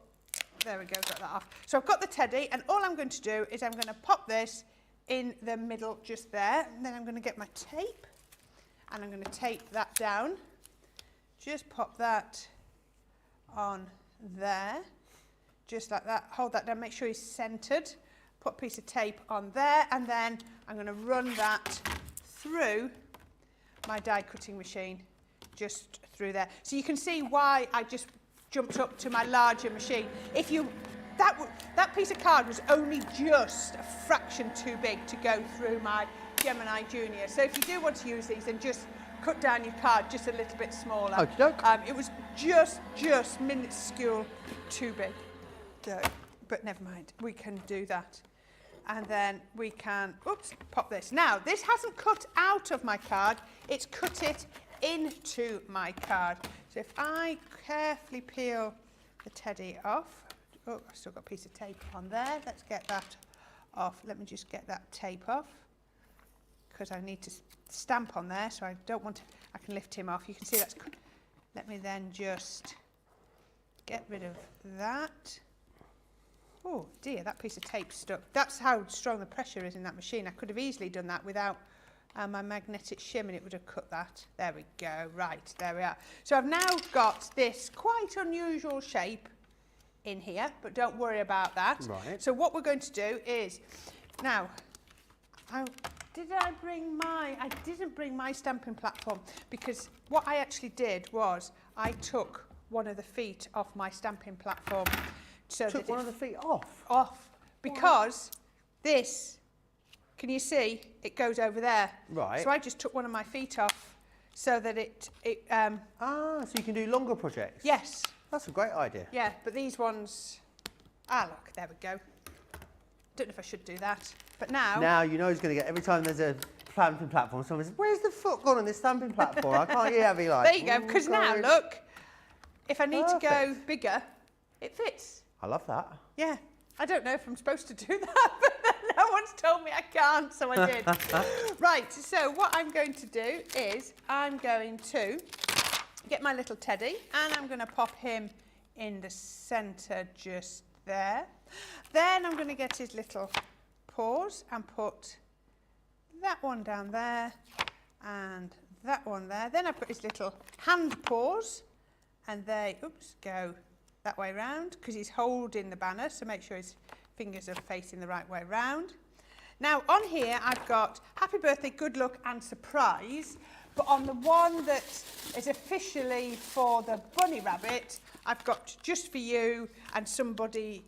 there we go, got that off. So I've got the teddy, and all I'm going to do is I'm going to pop this in the middle just there, and then I'm going to get my tape, and I'm going to tape that down. Just pop that on there, just like that. Hold that down, make sure he's centered. Put a piece of tape on there, and then I'm going to run that through my die cutting machine, just through there. So you can see why I just jumped up to my larger machine. If you, that piece of card was only just a fraction too big to go through my Gemini Junior. So if you do want to use these, then just cut down your card just a little bit smaller. Okie doke. It was just minuscule too big. So, but never mind, we can do that. And then we can, oops, pop this. Now, this hasn't cut out of my card, it's cut it into my card. So if I carefully peel the teddy off, oh, I've still got a piece of tape on there. Let's get that off. Let me just get that tape off, because I need to stamp on there, so I don't want to, I can lift him off. You can see that's, let me then just get rid of that. Oh dear, that piece of tape stuck. That's how strong the pressure is in that machine. I could have easily done that without my magnetic shim, and it would have cut that. There we go, right, there we are. So I've now got this quite unusual shape in here, but don't worry about that. Right. So what we're going to do is, now, did I bring my, I didn't bring my stamping platform, because what I actually did was I took one of the feet off my stamping platform. So took one of the feet off? Off, because this, can you see, it goes over there. Right. So I just took one of my feet off so that so you can do longer projects? Yes. That's a great idea. Yeah, but these ones, look, there we go. Don't know if I should do that, but now... Now you know he's going to get, every time there's a stamping platform, someone says, where's the foot gone on this stamping platform? I can't hear be like... There you go, because now, look, if I need to go bigger, it fits. I love that. Yeah, I don't know if I'm supposed to do that, but no one's told me I can't, so I did. Right, so what I'm going to do is I'm going to get my little teddy, and I'm going to pop him in the centre just there. Then I'm going to get his little paws and put that one down there and that one there. Then I've got his little hand paws, and they, go that way round, because he's holding the banner, so make sure his fingers are facing the right way round. Now on here I've got happy birthday, good luck and surprise, but on the one that is officially for the bunny rabbit, I've got just for you and somebody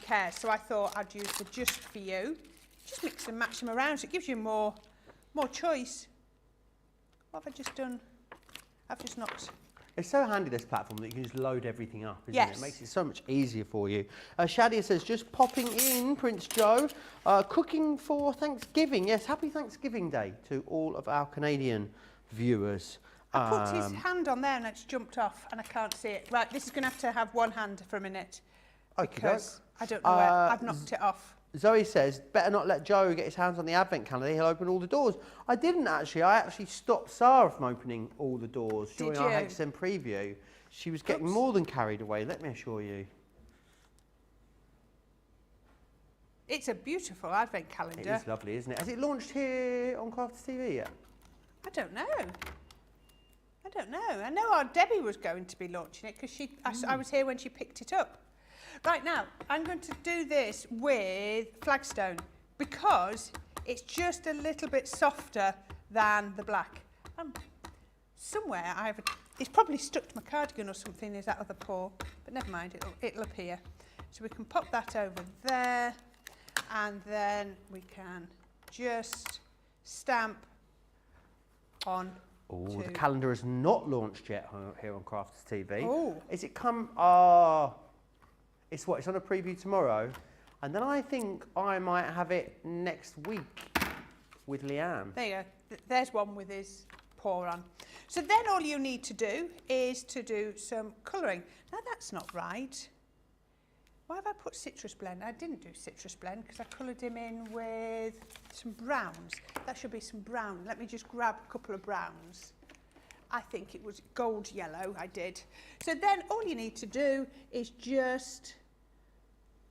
cares. So I thought I'd use the just for you. Just mix and match them around so it gives you more choice. What have I just done? I've just knocked. It's so handy, this platform, that you can just load everything up, isn't Yes. it? It makes it so much easier for you. Shadia says, just popping in, Prince Joe, cooking for Thanksgiving. Yes, happy Thanksgiving Day to all of our Canadian viewers. I put his hand on there and it's jumped off and I can't see it. Right, this is going to have one hand for a minute. Because I don't know where, I've knocked it off. Zoe says, better not let Joe get his hands on the advent calendar, he'll open all the doors. I didn't actually, I actually stopped Sarah from opening all the doors during our HSM preview. She was getting more than carried away, let me assure you. It's a beautiful advent calendar. It is lovely, isn't it? Has it launched here on Crafters TV yet? I don't know. I know our Debbie was going to be launching it because I was here when she picked it up. Right, now, I'm going to do this with flagstone because it's just a little bit softer than the black. Somewhere it's probably stuck to my cardigan or something, is that other paw, but never mind, it'll appear. So we can pop that over there, and then we can just stamp on. Oh, the calendar has not launched yet here on Crafters TV. Oh. Is it come? It's what? It's on a preview tomorrow, and then I think I might have it next week with Leanne. There you go. There's one with his paw on. So then all you need to do is to do some colouring. Now that's not right. Why have I put citrus blend? I didn't do citrus blend because I coloured him in with some browns. That should be some brown. Let me just grab a couple of browns. I think it was gold yellow I did. So then all you need to do is just,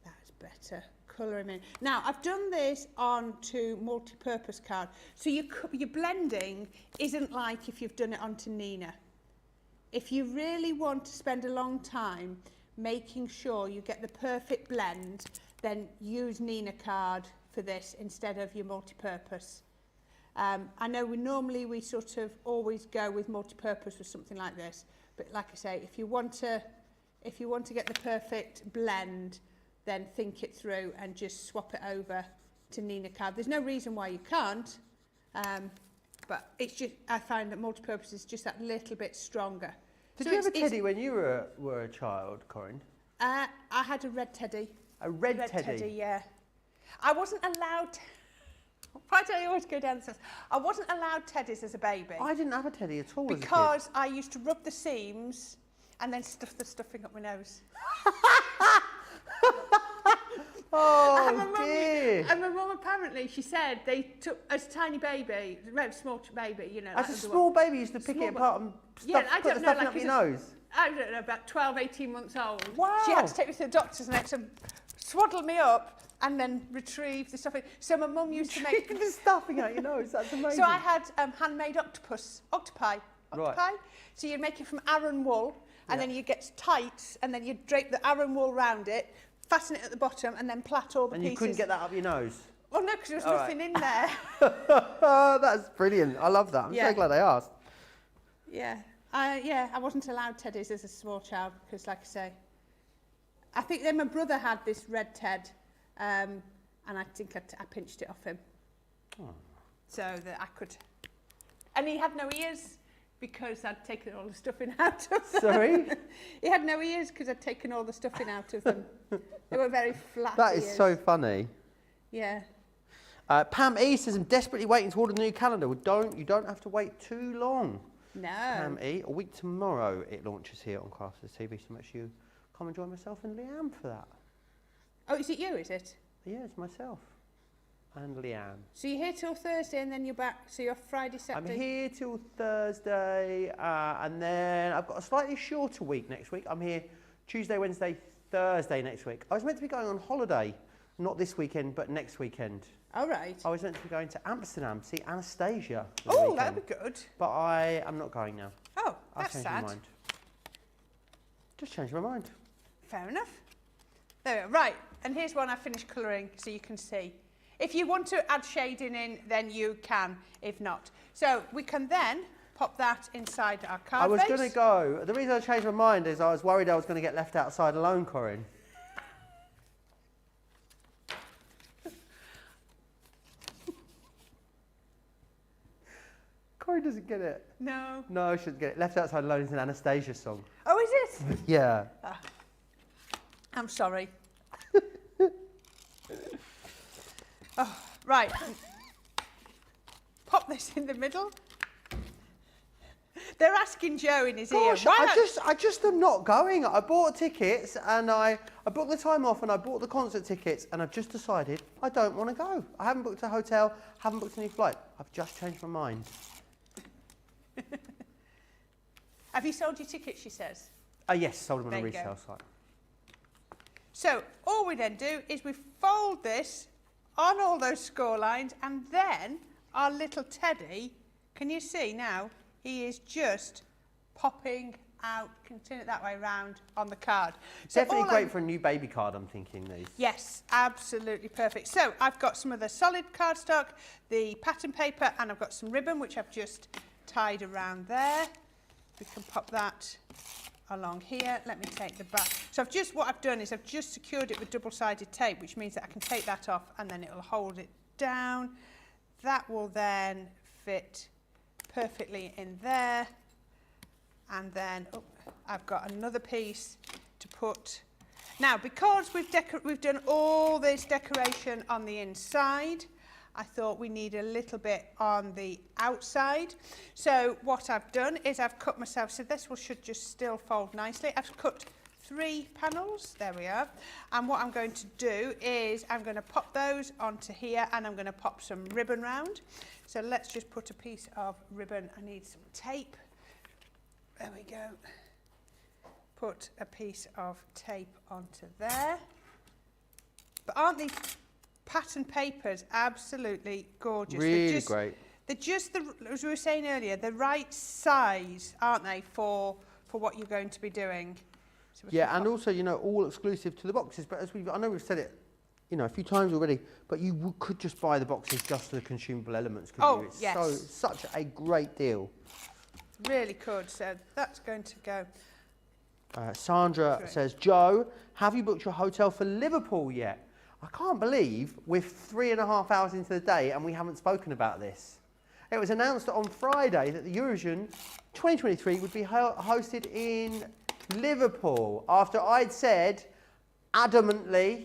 that's better, colour him in. Now I've done this onto multi-purpose card. So your blending isn't like if you've done it onto Nina. if you really want to spend a long time making sure you get the perfect blend, then use Nina card for this instead of your multi-purpose. I know we sort of always go with multi-purpose with something like this, but like I say, if you want to get the perfect blend, then think it through and just swap it over to Nina card. There's no reason why you can't, but it's just, I find that multi-purpose is just that little bit stronger. Did you have a teddy when you were a child, Corrine? I had a red teddy. A red teddy? Yeah. I wasn't allowed... Why do I always go down the stairs? I wasn't allowed teddies as a baby. I didn't have a teddy at all because as a kid. I used to rub the seams and then stuff the stuffing up my nose. Oh, dear. And my mum apparently, she said they took, as a tiny baby, a very small baby, you know. As a small baby, you used to pick it apart and put the stuffing up your nose? I don't know, about 12, 18 months old. Wow. She had to take me to the doctor's and had to swaddle me up and then retrieve the stuffing. So my mum used to make... the stuffing out your nose, that's amazing. So I had handmade octopi. Right. So you'd make it from Aran wool, and then you get tights, and then you'd drape the Aran wool round it, fasten it at the bottom, and then plait all the pieces. And you couldn't get that up your nose? Oh no, because there was nothing in there. That's brilliant. I love that. I'm so glad I asked. Yeah. I wasn't allowed teddies as a small child because, like I say, I think then my brother had this red Ted, and I think I pinched it off him. Oh. So that I could... And he had no ears because I'd taken all the stuffing out of them. Sorry? He had no ears because I'd taken all the stuffing out of them. They were very flat That ears. is so funny. Yeah. Pam E says, I'm desperately waiting to order the new calendar. Well, you don't have to wait too long. No. Pam E, a week tomorrow it launches here on Crafters TV, so make sure you come and join myself and Leanne for that. Oh, is it you, is it? Yeah, it's myself and Leanne. So you're here till Thursday and then you're back, so you're Friday, Saturday? I'm here till Thursday, and then I've got a slightly shorter week next week. I'm here Tuesday, Wednesday, Thursday next week. I was meant to be going on holiday, not this weekend, but next weekend. All right. I was meant to be going to Amsterdam, see Anastasia. Oh, that'd be good. But I am not going now. Oh, I've that's changed sad. my mind. Just changed my mind. Fair enough. There we go. Right, and here's one I finished colouring so you can see. If you want to add shading in, then you can, if not. So we can then pop that inside our card I was base. going to go. The reason I changed my mind is I was worried I was going to get left outside alone, Corrine. Corrine doesn't get it. No. No, she doesn't get it. Left outside alone is an Anastasia song. Oh, is it? Yeah. I'm sorry. Oh, right. Pop this in the middle. They're asking Joe in his Gosh, ear. I just am not going. I bought tickets and I booked the time off and I bought the concert tickets and I've just decided I don't want to go. I haven't booked a hotel, haven't booked a new flight. I've just changed my mind. Have you sold your tickets, she says? Yes, sold them on a There you resale go. site. So all we then do is we fold this on all those score lines and then our little teddy, can you see now, he is just popping out, can turn it that way round on the card. So Definitely great for a new baby card, I'm thinking these. Yes, absolutely perfect. So I've got some of the solid cardstock, the pattern paper, and I've got some ribbon, which I've just tied around there. We can pop that along here. Let me take the back. So what I've done is I've just secured it with double-sided tape, which means that I can take that off and then it'll hold it down. That will then fit perfectly in there. And then I've got another piece to put. Now, because we've done all this decoration on the inside, I thought we need a little bit on the outside. So what I've done is I've cut myself, so this should just still fold nicely. I've cut 3 panels, there we are. And what I'm going to do is I'm going to pop those onto here and I'm going to pop some ribbon round. So let's just put a piece of ribbon. I need some tape. There we go. Put a piece of tape onto there. But aren't these pattern papers absolutely gorgeous? Really great. They're just, as we were saying earlier, the right size, aren't they, for for what you're going to be doing. So yeah, and also, you know, all exclusive to the boxes. But as I know we've said it, you know, a few times already, but you could just buy the boxes just for the consumable elements, couldn't you? It's yes. such a great deal. Really could. So that's going to go. Sandra says, Joe, have you booked your hotel for Liverpool yet? I can't believe we're 3.5 hours into the day and we haven't spoken about this. It was announced on Friday that the Eurovision 2023 would be hosted in Liverpool after I'd said adamantly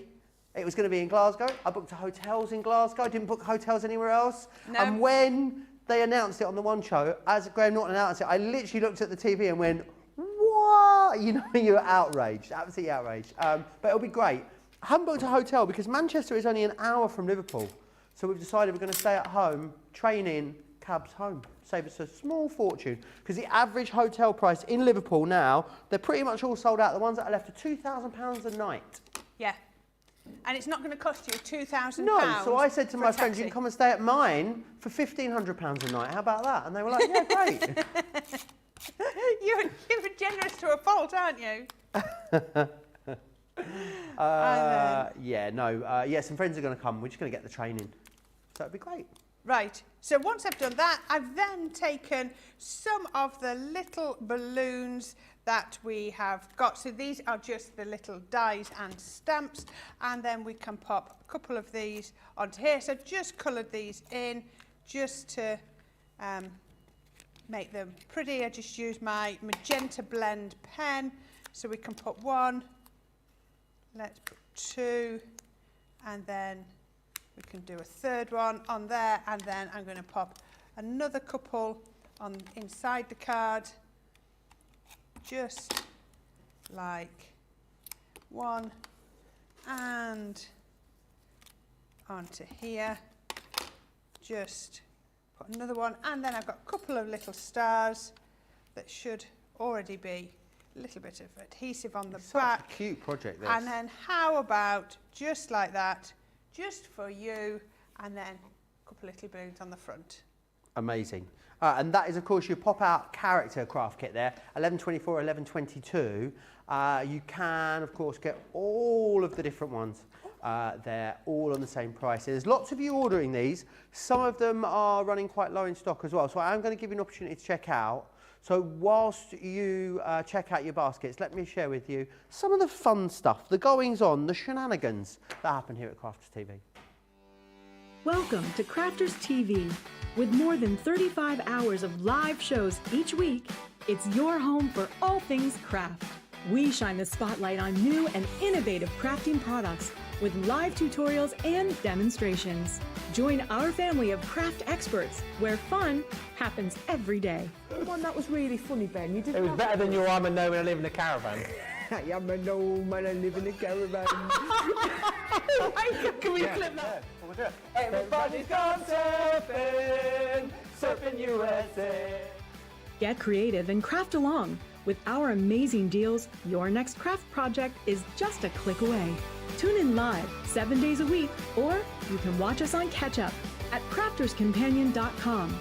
it was going to be in Glasgow. I booked hotels in Glasgow. I didn't book hotels anywhere else. No. And when they announced it on the One Show, as Graham Norton announced it, I literally looked at the TV and went, what? You know, you were outraged, absolutely outraged. But it'll be great. I haven't booked a hotel because Manchester is only an hour from Liverpool. So we've decided we're going to stay at home, train in, cabs home. Save us a small fortune. Because the average hotel price in Liverpool now, they're pretty much all sold out. The ones that are left are £2,000 a night. Yeah. And it's not going to cost you £2,000. No, so I said to my friends, you taxi. can come and stay at mine for £1,500 a night. How about that? And they were like, yeah, great. You're generous to a fault, aren't you? Yeah, some friends are going to come. We're just going to get the training. So it'd be great. Right, so once I've done that, I've then taken some of the little balloons that we have got. So these are just the little dies and stamps, and then we can pop a couple of these onto here. So I've just coloured these in just to make them pretty. I just use my magenta blend pen, so we can put one, let's put two, and then we can do a third one on there, and then I'm going to pop another couple on inside the card, just like one, and onto here, just put another one, and then I've got a couple of little stars that should already be a little bit of adhesive on the back. Such a cute project, this. And then how about just like that, just for you, and then a couple of little balloons on the front. Amazing. And that is, of course, your pop-out character craft kit there, 1124, 1122. You can, of course, get all of the different ones. They're all on the same price. There's lots of you ordering these. Some of them are running quite low in stock as well. So I'm going to give you an opportunity to check out. So whilst you check out your baskets, let me share with you some of the fun stuff, the goings-on, the shenanigans that happen here at Crafters TV. Welcome to Crafters TV. With more than 35 hours of live shows each week, it's your home for all things craft. We shine the spotlight on new and innovative crafting products with live tutorials and demonstrations. Join our family of craft experts where fun happens every day. One that was really funny, Ben. You didn't. It was better than your I'm a gnome and I live in a caravan. I'm a gnome and I live in a caravan. Can we clip that? We'll do it. Everybody's gone surfing, surfing USA. Get creative and craft along. With our amazing deals, your next craft project is just a click away. Tune in live 7 days a week, or you can watch us on Catch Up at crafterscompanion.com,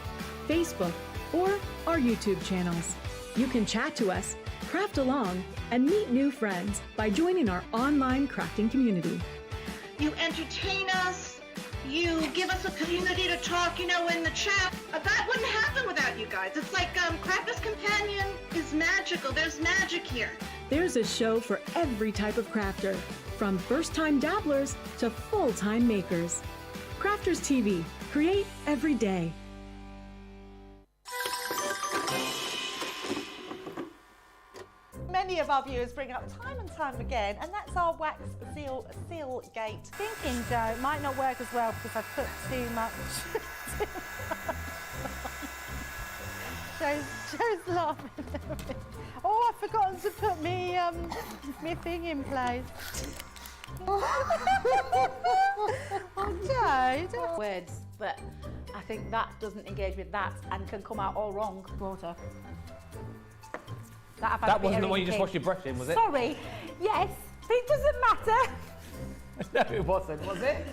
Facebook, or our YouTube channels. You can chat to us, craft along, and meet new friends by joining our online crafting community. You entertain us, you give us a community to talk, in the chat. That wouldn't happen without you guys. It's like Crafters Companion is magical. There's magic here. There's a show for every type of crafter, from first-time dabblers to full-time makers. Crafters TV, create every day. Many of our viewers bring up time and time again, and that's our wax seal gate. Thinking, Joe, it might not work as well because I've put too much. Joe's laughing at me. Oh, I've forgotten to put me thing in place. Oh, Joe. Words, but I think that doesn't engage with that and can come out all wrong. Water. That wasn't the one you just washed your brush in, was it? Sorry. Yes, but it doesn't matter. No, it wasn't, was it?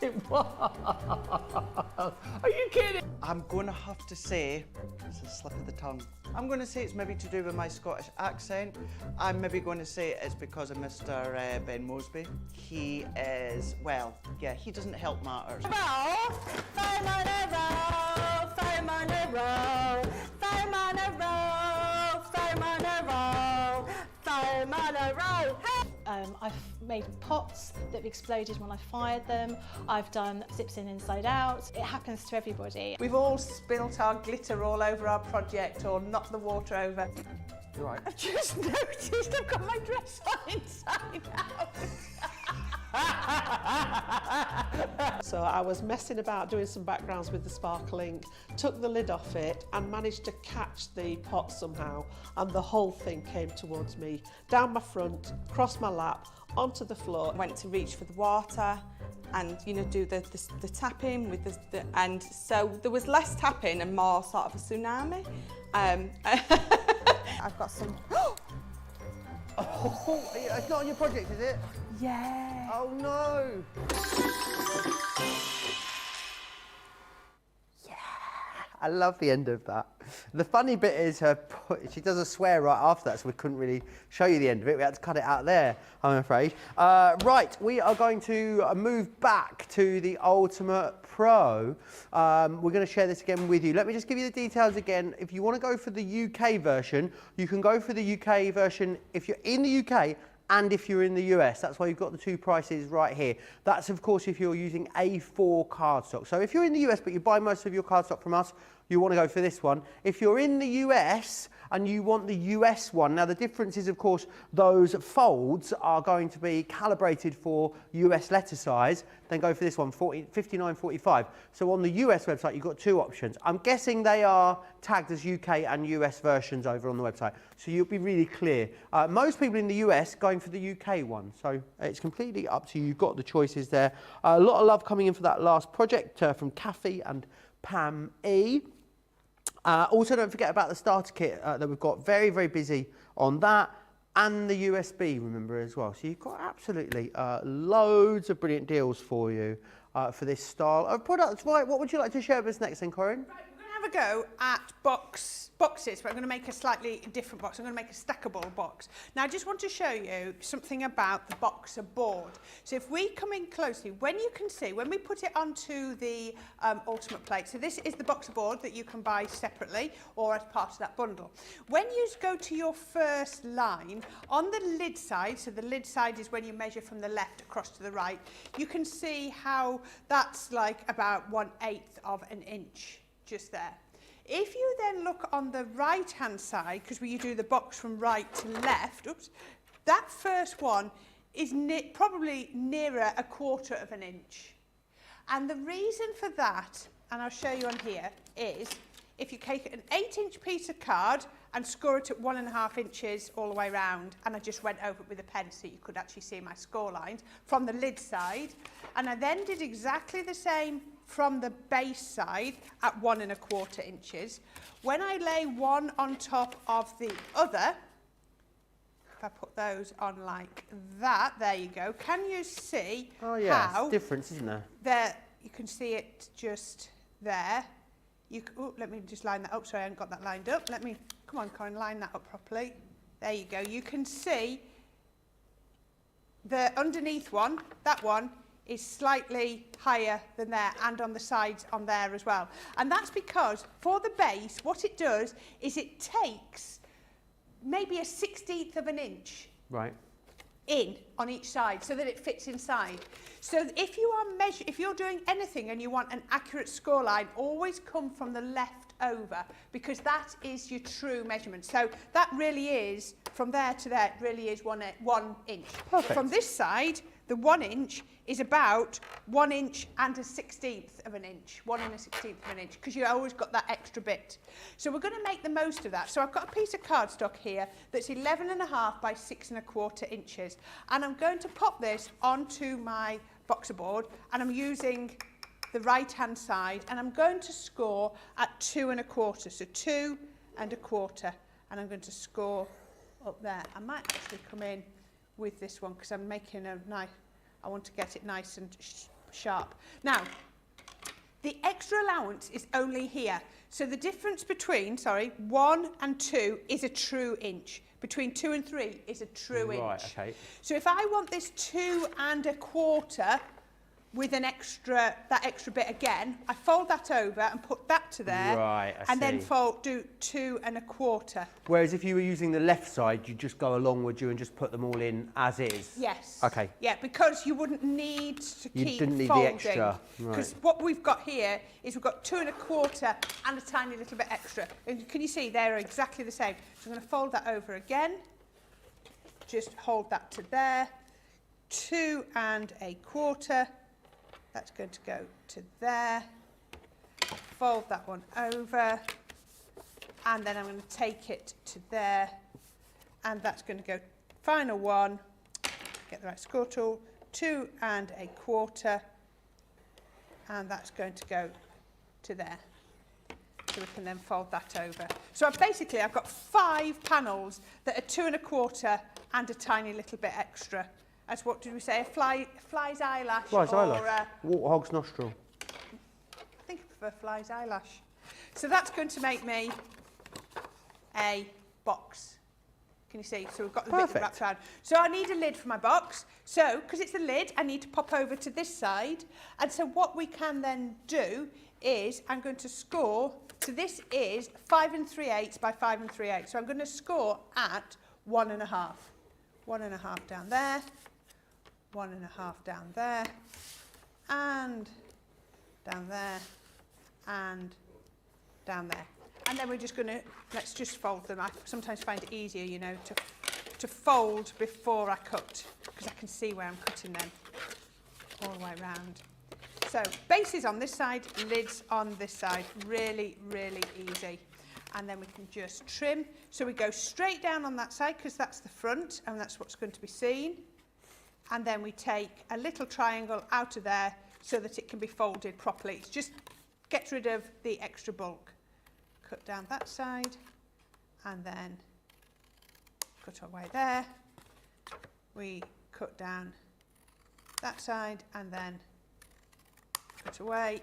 It was. Are you kidding? I'm going to have to say, it's a slip of the tongue. I'm going to say it's maybe to do with my Scottish accent. I'm maybe going to say it's because of Mr. Ben Mosby. He is, well, yeah, he doesn't help matters. I've made pots that have exploded when I fired them. I've done zips in inside out. It happens to everybody. We've all spilt our glitter all over our project or knocked the water over. You're right. I've just noticed I've got my dress on inside out. So I was messing about doing some backgrounds with the sparkling, took the lid off it and managed to catch the pot somehow, and the whole thing came towards me, down my front, across my lap, onto the floor. Went to reach for the water and, you know, do the tapping with the and so there was less tapping and more sort of a tsunami. I've got some... Oh, it's not on your project, is it? Yeah. Oh no. Yeah. I love the end of that. The funny bit is she does a swear right after that, so we couldn't really show you the end of it. We had to cut it out there, I'm afraid. Right, we are going to move back to the Ultimate Pro. We're going to share this again with you. Let me just give you the details again. If you want to go for the UK version, you can go for the UK version if you're in the UK and if you're in the US. That's why you've got the two prices right here. That's, of course, if you're using A4 cardstock. So if you're in the US but you buy most of your cardstock from us, you want to go for this one. If you're in the US and you want the US one, now the difference is, of course, those folds are going to be calibrated for US letter size, then go for this one, 59.45. So on the US website, you've got two options. I'm guessing they are tagged as UK and US versions over on the website, so you'll be really clear. Most people in the US going for the UK one, so it's completely up to you. You've got the choices there. A lot of love coming in for that last project from Kathy and Pam E. Also, don't forget about the starter kit that we've got. Very, very busy on that. And the USB, remember, as well. So you've got absolutely loads of brilliant deals for you for this style of products. Right, what would you like to share with us next then, Corrine? Right, we're going to have a go at boxes, but I'm going to make a slightly different box. I'm going to make a stackable box. Now, I just want to show you something about the boxer board. So if we come in closely, when you can see, when we put it onto the Ultimate plate, so this is the boxer board that you can buy separately or as part of that bundle. When you go to your first line, on the lid side, so the lid side is when you measure from the left across to the right, you can see how that's like about 1/8 of an inch just there. If you then look on the right-hand side, because when you do the box from right to left, oops, that first one is probably nearer 1/4 of an inch. And the reason for that, and I'll show you on here, is if you take an 8-inch piece of card and score it at 1.5 inches all the way around, and I just went over it with a pen so you could actually see my score lines from the lid side, and I then did exactly the same from the base side at 1.25 inches. When I lay one on top of the other, if I put those on like that, there you go. Can you see how it's difference, isn't there? There, you can see it just there. Let me just line that up. Sorry, I haven't got that lined up. Come on, Corrine, line that up properly. There you go. You can see the underneath one, that one, is slightly higher than there, and on the sides on there as well. And that's because for the base, what it does is it takes maybe 1/16 of an inch in on each side so that it fits inside. So if you are if you're doing anything and you want an accurate score line, always come from the left over, because that is your true measurement. So that really is, from there to there, it really is 1 inch. Perfect. From this side, the 1 inch is about 1 inch and 1/16 of an inch, 1 1/16 of an inch, because you always got that extra bit. So we're going to make the most of that. So I've got a piece of cardstock here that's 11.5 by 6.25 inches, and I'm going to pop this onto my boxer board, and I'm using the right hand side, and I'm going to score at 2.25, so 2.25, and I'm going to score up there. I might actually come in with this one because I'm making a nice, I want to get it nice and sharp. Now, the extra allowance is only here. So the difference between, 1 and 2 is a true inch. Between 2 and 3 is a true inch. Right, okay. So if I want this 2 1/4 with that extra bit again, I fold that over and put that to there. Right, I and then see. do 2 1/4. Whereas if you were using the left side, you'd just go along, would you, and just put them all in as is? Yes. Okay. Yeah, because you wouldn't need to You keep didn't need the folding. extra, right. Because what we've got here is we've got 2 1/4 and a tiny little bit extra. And can you see they're exactly the same? So I'm going to fold that over again. Just hold that to there. 2 1/4. That's going to go to there. Fold that one over. And then I'm going to take it to there. And that's going to go, final one, get the right score tool, 2 1/4. And that's going to go to there. So we can then fold that over. So I've got 5 panels that are 2 1/4 and a tiny little bit extra. As what did we say? A fly's eyelash? Fly's or eyelash. Warthog's nostril. I think I prefer fly's eyelash. So that's going to make me a box. Can you see? So we've got the bit wrapped around. So I need a lid for my box. So, because it's a lid, I need to pop over to this side. And so what we can then do is I'm going to score. So this is 5 3/8 by 5 3/8. So I'm going to score at 1 1/2. 1 1/2 down there. 1 1/2 down there. And down there. And down there. And then we're just going to, let's just fold them. I sometimes find it easier, you know, to fold before I cut, because I can see where I'm cutting them all the way around. So bases on this side, lids on this side, really, really easy. And then we can just trim. So we go straight down on that side because that's the front and that's what's going to be seen. And then we take a little triangle out of there so that it can be folded properly. It just gets rid of the extra bulk. Cut down that side and then cut away there. We cut down that side and then cut away.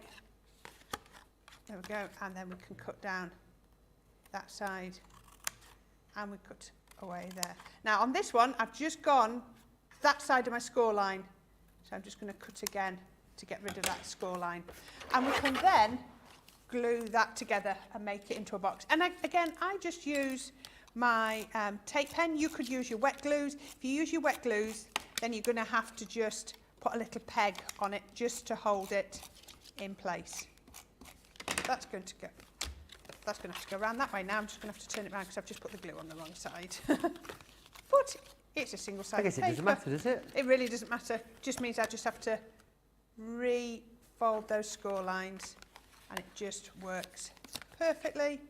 There we go. And then we can cut down that side and we cut away there. Now on this one, I've just gone that side of my score line. So I'm just going to cut again to get rid of that score line. And we can then glue that together and make it into a box. And again, I just use my tape pen. You could use your wet glues. If you use your wet glues, then you're going to have to just put a little peg on it just to hold it in place. That's going to go. That's going to have to go around that way. Now I'm just going to have to turn it around because I've just put the glue on the wrong side. But it's a single-sided I guess it paper. doesn't matter, does it? It really doesn't matter. It just means I just have to refold those score lines and it just works perfectly.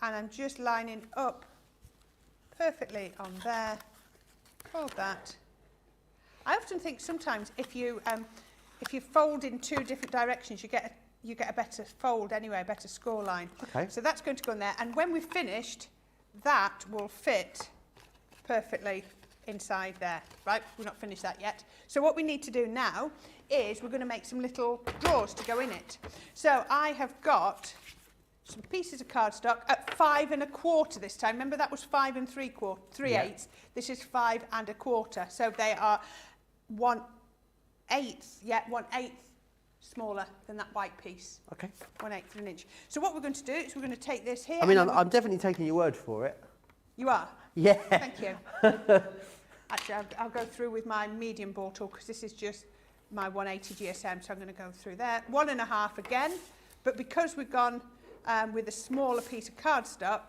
And I'm just lining up perfectly on there. Fold that. I often think sometimes if you fold in 2 different directions, you get a better fold anyway, a better score line. Okay. So that's going to go in there. And when we've finished, that will fit perfectly inside there. Right, we've not finished that yet. So what we need to do now is we're going to make some little drawers to go in it. So I have got some pieces of cardstock at 5 1/4 this time. Remember that was 5 3/8. Yeah. This is 5 1/4. So they are 1/8, 1/8 smaller than that white piece. Okay. 1/8 of an inch. So what we're going to do is we're going to take this here. I mean, and I'm definitely taking your word for it. You are? Yeah. Thank you. Actually, I'll go through with my medium bore tool because this is just my 180 GSM, so I'm going to go through there. 1 1/2 again, but because we've gone with a smaller piece of cardstock,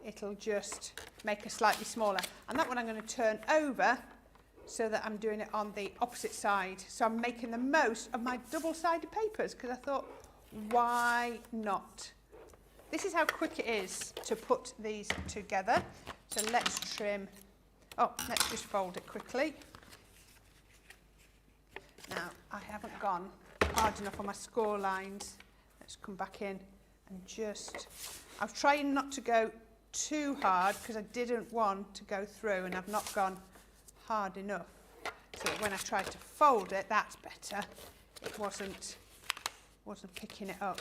it'll just make it slightly smaller. And that one I'm going to turn over so that I'm doing it on the opposite side. So I'm making the most of my double-sided papers because I thought, why not? This is how quick it is to put these together. So let's trim. Oh, let's just fold it quickly. Now, I haven't gone hard enough on my score lines. Let's come back in and just... I was trying not to go too hard because I didn't want to go through, and I've not gone hard enough. So that when I try to fold it, that's better. it wasn't picking it up.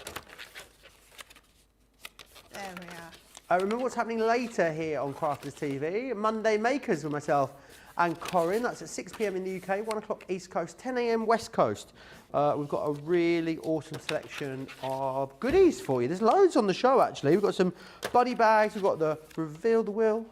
There we are. Remember what's happening later here on Crafters TV. Monday Makers with myself and Corrine. That's at 6 p.m. in the UK, 1 o'clock East Coast, 10 a.m. West Coast. We've got a really awesome selection of goodies for you. There's loads on the show, actually. We've got some buddy bags. We've got the Reveal the Wheel,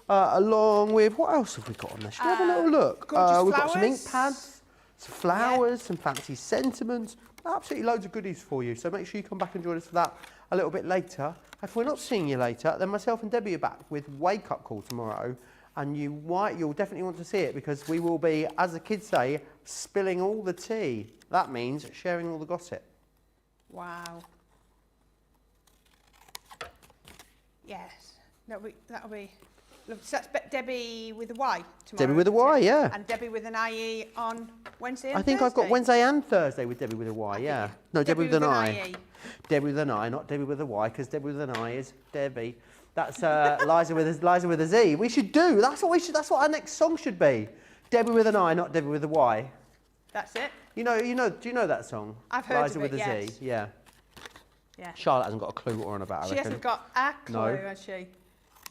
along with, what else have we got on there? Should we have a little look? We've got some ink pads, some flowers, some fancy sentiments. Absolutely loads of goodies for you. So make sure you come back and join us for that a little bit later. If we're not seeing you later, then myself and Debbie are back with Wake Up Call tomorrow. And you'll definitely want to see it because we will be, as the kids say, spilling all the tea. That means sharing all the gossip. Wow. Yes, that'll be. Look, so that's Debbie with a Y tomorrow. Debbie with a Y, yeah. And Debbie with an IE on Wednesday and I think Thursday. I've got Wednesday and Thursday with Debbie with a Y, yeah. No, Debbie with an I. IE. Debbie with an I, not Debbie with a Y, because Debbie with an I is Debbie. That's Liza with a Z. We should do. That's what our next song should be. Debbie with an I, not Debbie with a Y. That's it. Do you know that song? I've heard Liza of it, with a Z. yes. Yeah. Yeah. Charlotte hasn't got a clue what we're on about, I She reckon. hasn't got a clue, No. has she?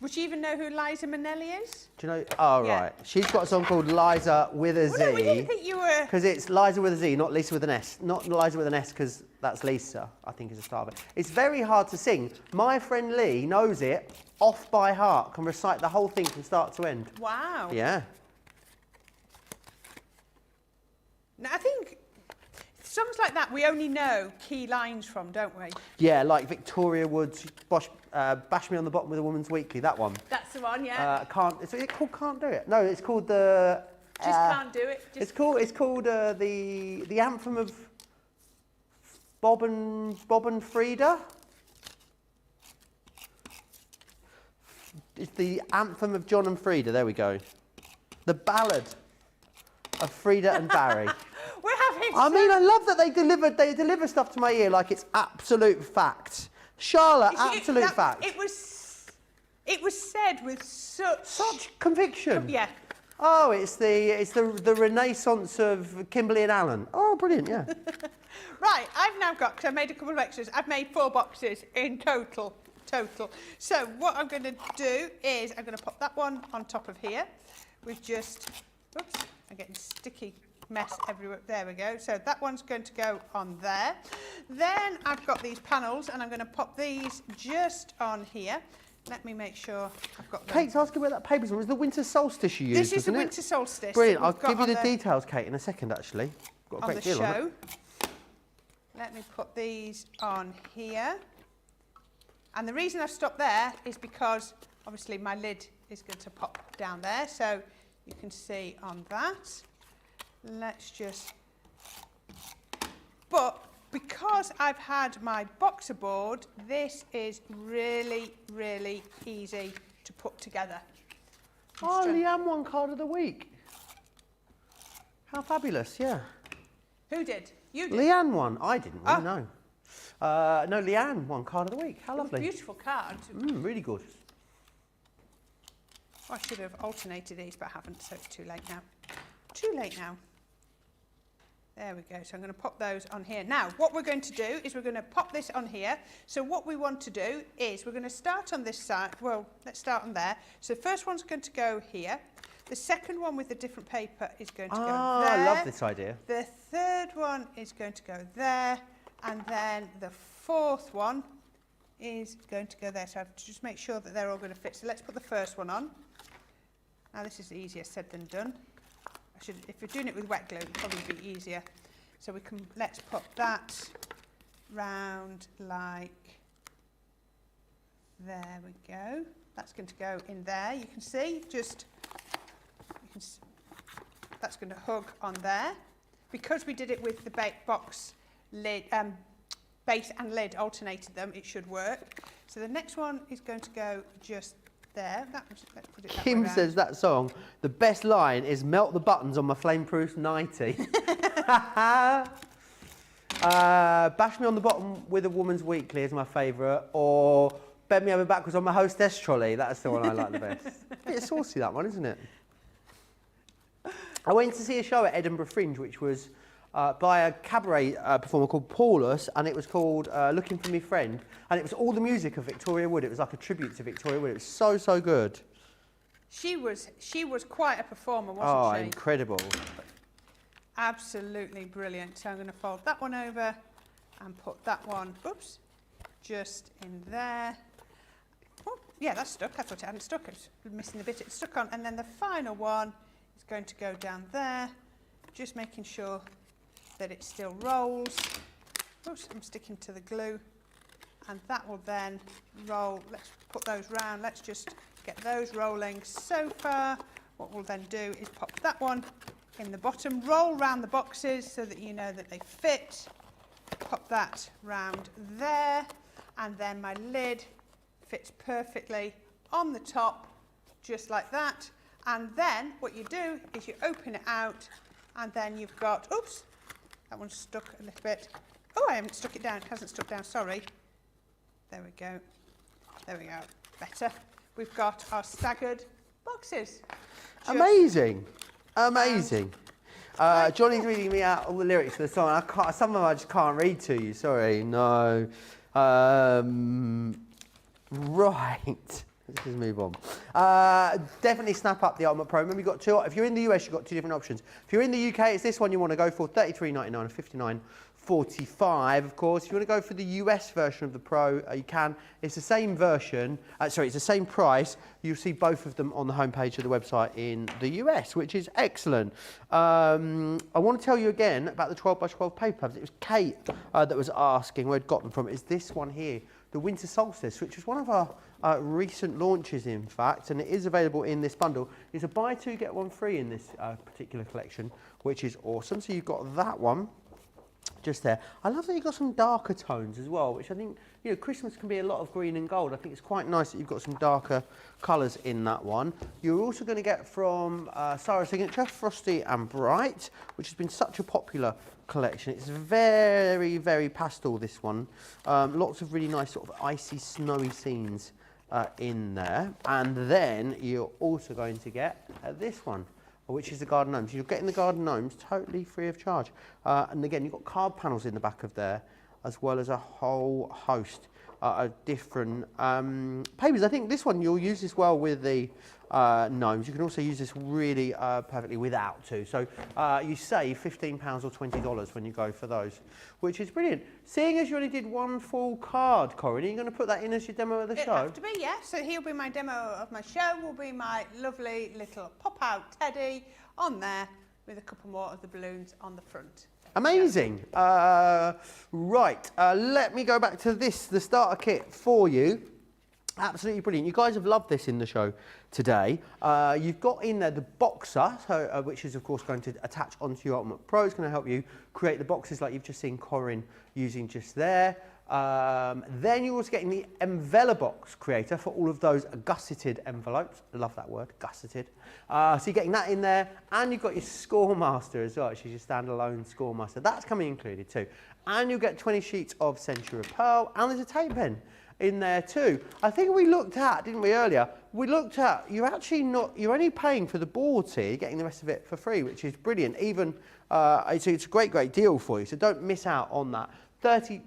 Would she even know who Liza Minnelli is? Do you know? Oh, Yeah. right. She's got a song called Liza with a Z. Well, no, we didn't think you were... Because it's Liza with a Z, not Lisa with an S. Not Liza with an S, because that's Lisa, I think is a star of it. It's very hard to sing. My friend Lee knows it off by heart, can recite the whole thing from start to end. Wow. Yeah. Now, I think songs like that we only know key lines from, don't we? Yeah, like Victoria Wood's Bash Me on the Bottom with a Woman's Weekly, that one. That's the one, yeah. Is it called Can't Do It? No, it's called the... Just can't do it. It's called the anthem of Bob and Frida. It's the anthem of John and Frida. There we go. The ballad of Frida and Barry. We're having. I love that they deliver stuff to my ear like it's absolute fact. Charlotte, absolute fact. It was said with such conviction. Yeah. Oh, it's the renaissance of Kimberly and Alan. Oh, brilliant, yeah. Right, I've now got, because I made a couple of extras, I've made 4 boxes in total. So what I'm going to do is I'm going to pop that one on top of here with just, oops, I'm getting sticky mess everywhere. There we go. So that one's going to go on there. Then I've got these panels and I'm going to pop these just on here. Let me make sure I've got them. Kate's asking where that paper's from. It was the winter solstice you used, This is the wasn't it? winter solstice. Brilliant. that I'll we've got give you on the details, Kate, in a second, actually. Got a on great the deal on show. it. Let me put these on here. And the reason I've stopped there is because obviously my lid is going to pop down there, so you can see on that. Let's just... But because I've had my boxer board, this is really, really easy to put together. Oh, Leanne won card of the week. How fabulous, yeah. Who did? You did? Leanne won. I didn't win, no. No, Leanne won card of the week. How lovely. Beautiful card. Really gorgeous. I should have alternated these, but I haven't, so it's too late now. Too late now. There we go. So I'm going to pop those on here. Now, what we're going to do is we're going to pop this on here. So what we want to do is we're going to start on this side. Well, let's start on there. So the first one's going to go here. The second one with the different paper is going to go there. I love this idea. The third one is going to go there. And then the fourth one is going to go there. So I have to just make sure that they're all going to fit. So let's put the first one on. Now this is easier said than done. If you're doing it with wet glue, it'll probably be easier. So let's put that round like, there we go. That's going to go in there. You can see, that's going to hug on there. Because we did it with the box lid, base and lid, alternated them, it should work. So the next one is going to go just there. Let's put it that Kim way says that song, the best line is melt the buttons on my flameproof 90. Bash me on the bottom with a woman's weekly is my favourite, or bend me over backwards on my hostess trolley. That's the one I like the best. Bit saucy, that one, isn't it? I went to see a show at Edinburgh Fringe, which was by a cabaret performer called Paulus, and it was called Looking for Me Friend, and it was all the music of Victoria Wood. It was like a tribute to Victoria Wood. It was so, so good. She was quite a performer, wasn't she? Oh, incredible. Absolutely brilliant. So I'm going to fold that one over and put that one, oops, just in there. Oh, yeah, that's stuck. I thought it hadn't stuck. It was missing the bit it stuck on. And then the final one is going to go down there, just making sure that it still rolls. Oops, I'm sticking to the glue. And that will then roll. Let's put those round. Let's just get those rolling. So far, what we'll then do is pop that one in the bottom, roll round the boxes so that you know that they fit. Pop that round there, and then my lid fits perfectly on the top, just like that. And then what you do is you open it out, and then you've got, oops, that one's stuck a little bit. Oh, I haven't stuck it down. It hasn't stuck down, sorry. There we go. There we go. Better. We've got our staggered boxes. Amazing. Amazing. Johnny's reading me out all the lyrics of the song. Some of them I just can't read to you. Sorry. No. Right. Let's just move on. Definitely snap up the Ultimate Pro. Remember, you've got two. If you're in the US, you've got two different options. If you're in the UK, it's this one you want to go for, $33.99 and $59.45. Of course, if you want to go for the US version of the Pro, you can. It's the same version. It's the same price. You'll see both of them on the homepage of the website in the US, which is excellent. I want to tell you again about the 12x12 paper pads. It was Kate that was asking where I'd got them from. It's this one here, the Winter Solstice, which was one of our recent launches, in fact, and it is available in this bundle. It's a buy two, get one free in this particular collection, which is awesome. So you've got that one just there. I love that you've got some darker tones as well, which I think, you know, Christmas can be a lot of green and gold. I think it's quite nice that you've got some darker colours in that one. You're also going to get from Sarah Signature, Frosty and Bright, which has been such a popular collection. It's very, very pastel, this one. Lots of really nice sort of icy, snowy scenes in there. And then you're also going to get this one, which is the Garden Gnomes. You're getting the Garden Gnomes totally free of charge. And again, you've got card panels in the back of there, as well as a whole host of different papers. I think this one, you'll use this well with the gnomes. You can also use this really perfectly without too. So you save £15 or $20 when you go for those, which is brilliant. Seeing as you only did one full card, Corrine, are you going to put that in as your demo of the show? It'll have to be, yeah. So he'll be my demo of my show, will be my lovely little pop-out teddy on there with a couple more of the balloons on the front. Amazing. Right, let me go back to this, the starter kit for you. Absolutely brilliant. You guys have loved this in the show today. You've got in there the boxer, so, which is of course going to attach onto your Ultimate Pro. It's going to help you create the boxes like you've just seen Corrine using just there. Then you're also getting the Envelobox creator for all of those gusseted envelopes. I love that word, gusseted. So you're getting that in there, and you've got your Scoremaster as well, which is your standalone Scoremaster. That's coming included too. And you'll get 20 sheets of Century of Pearl, and there's a tape pen in there too. I think we looked at, didn't we, earlier? We looked at, you're only paying for the boards here, you're getting the rest of it for free, which is brilliant. Even, it's a great, great deal for you, so don't miss out on that. £30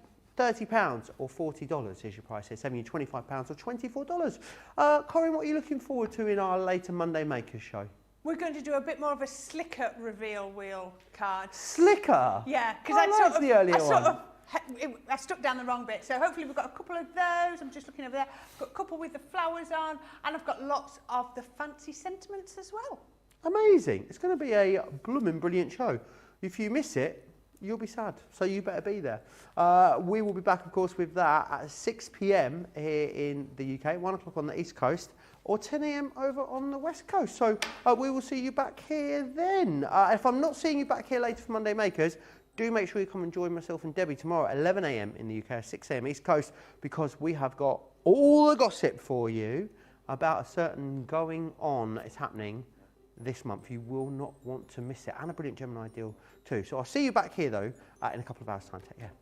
or $40 is your price here, saving you £25 or $24. Corrine, what are you looking forward to in our later Monday Makers show? We're going to do a bit more of a slicker reveal wheel card. Slicker? Yeah, because I stuck down the wrong bit. So hopefully we've got a couple of those. I'm just looking over there. Got a couple with the flowers on, and I've got lots of the fancy sentiments as well. Amazing. It's going to be a blooming brilliant show. If you miss it, you'll be sad, so you better be there. We will be back, of course, with that at 6 p.m. here in the UK, 1 o'clock on the East Coast, or 10 a.m. over on the West Coast. So we will see you back here then. If I'm not seeing you back here later for Monday Makers, do make sure you come and join myself and Debbie tomorrow at 11 a.m. in the UK, 6 a.m. East Coast, because we have got all the gossip for you about a certain going on that is happening this month. You will not want to miss it, and a brilliant Gemini deal too. So I'll see you back here though in a couple of hours time. Take care.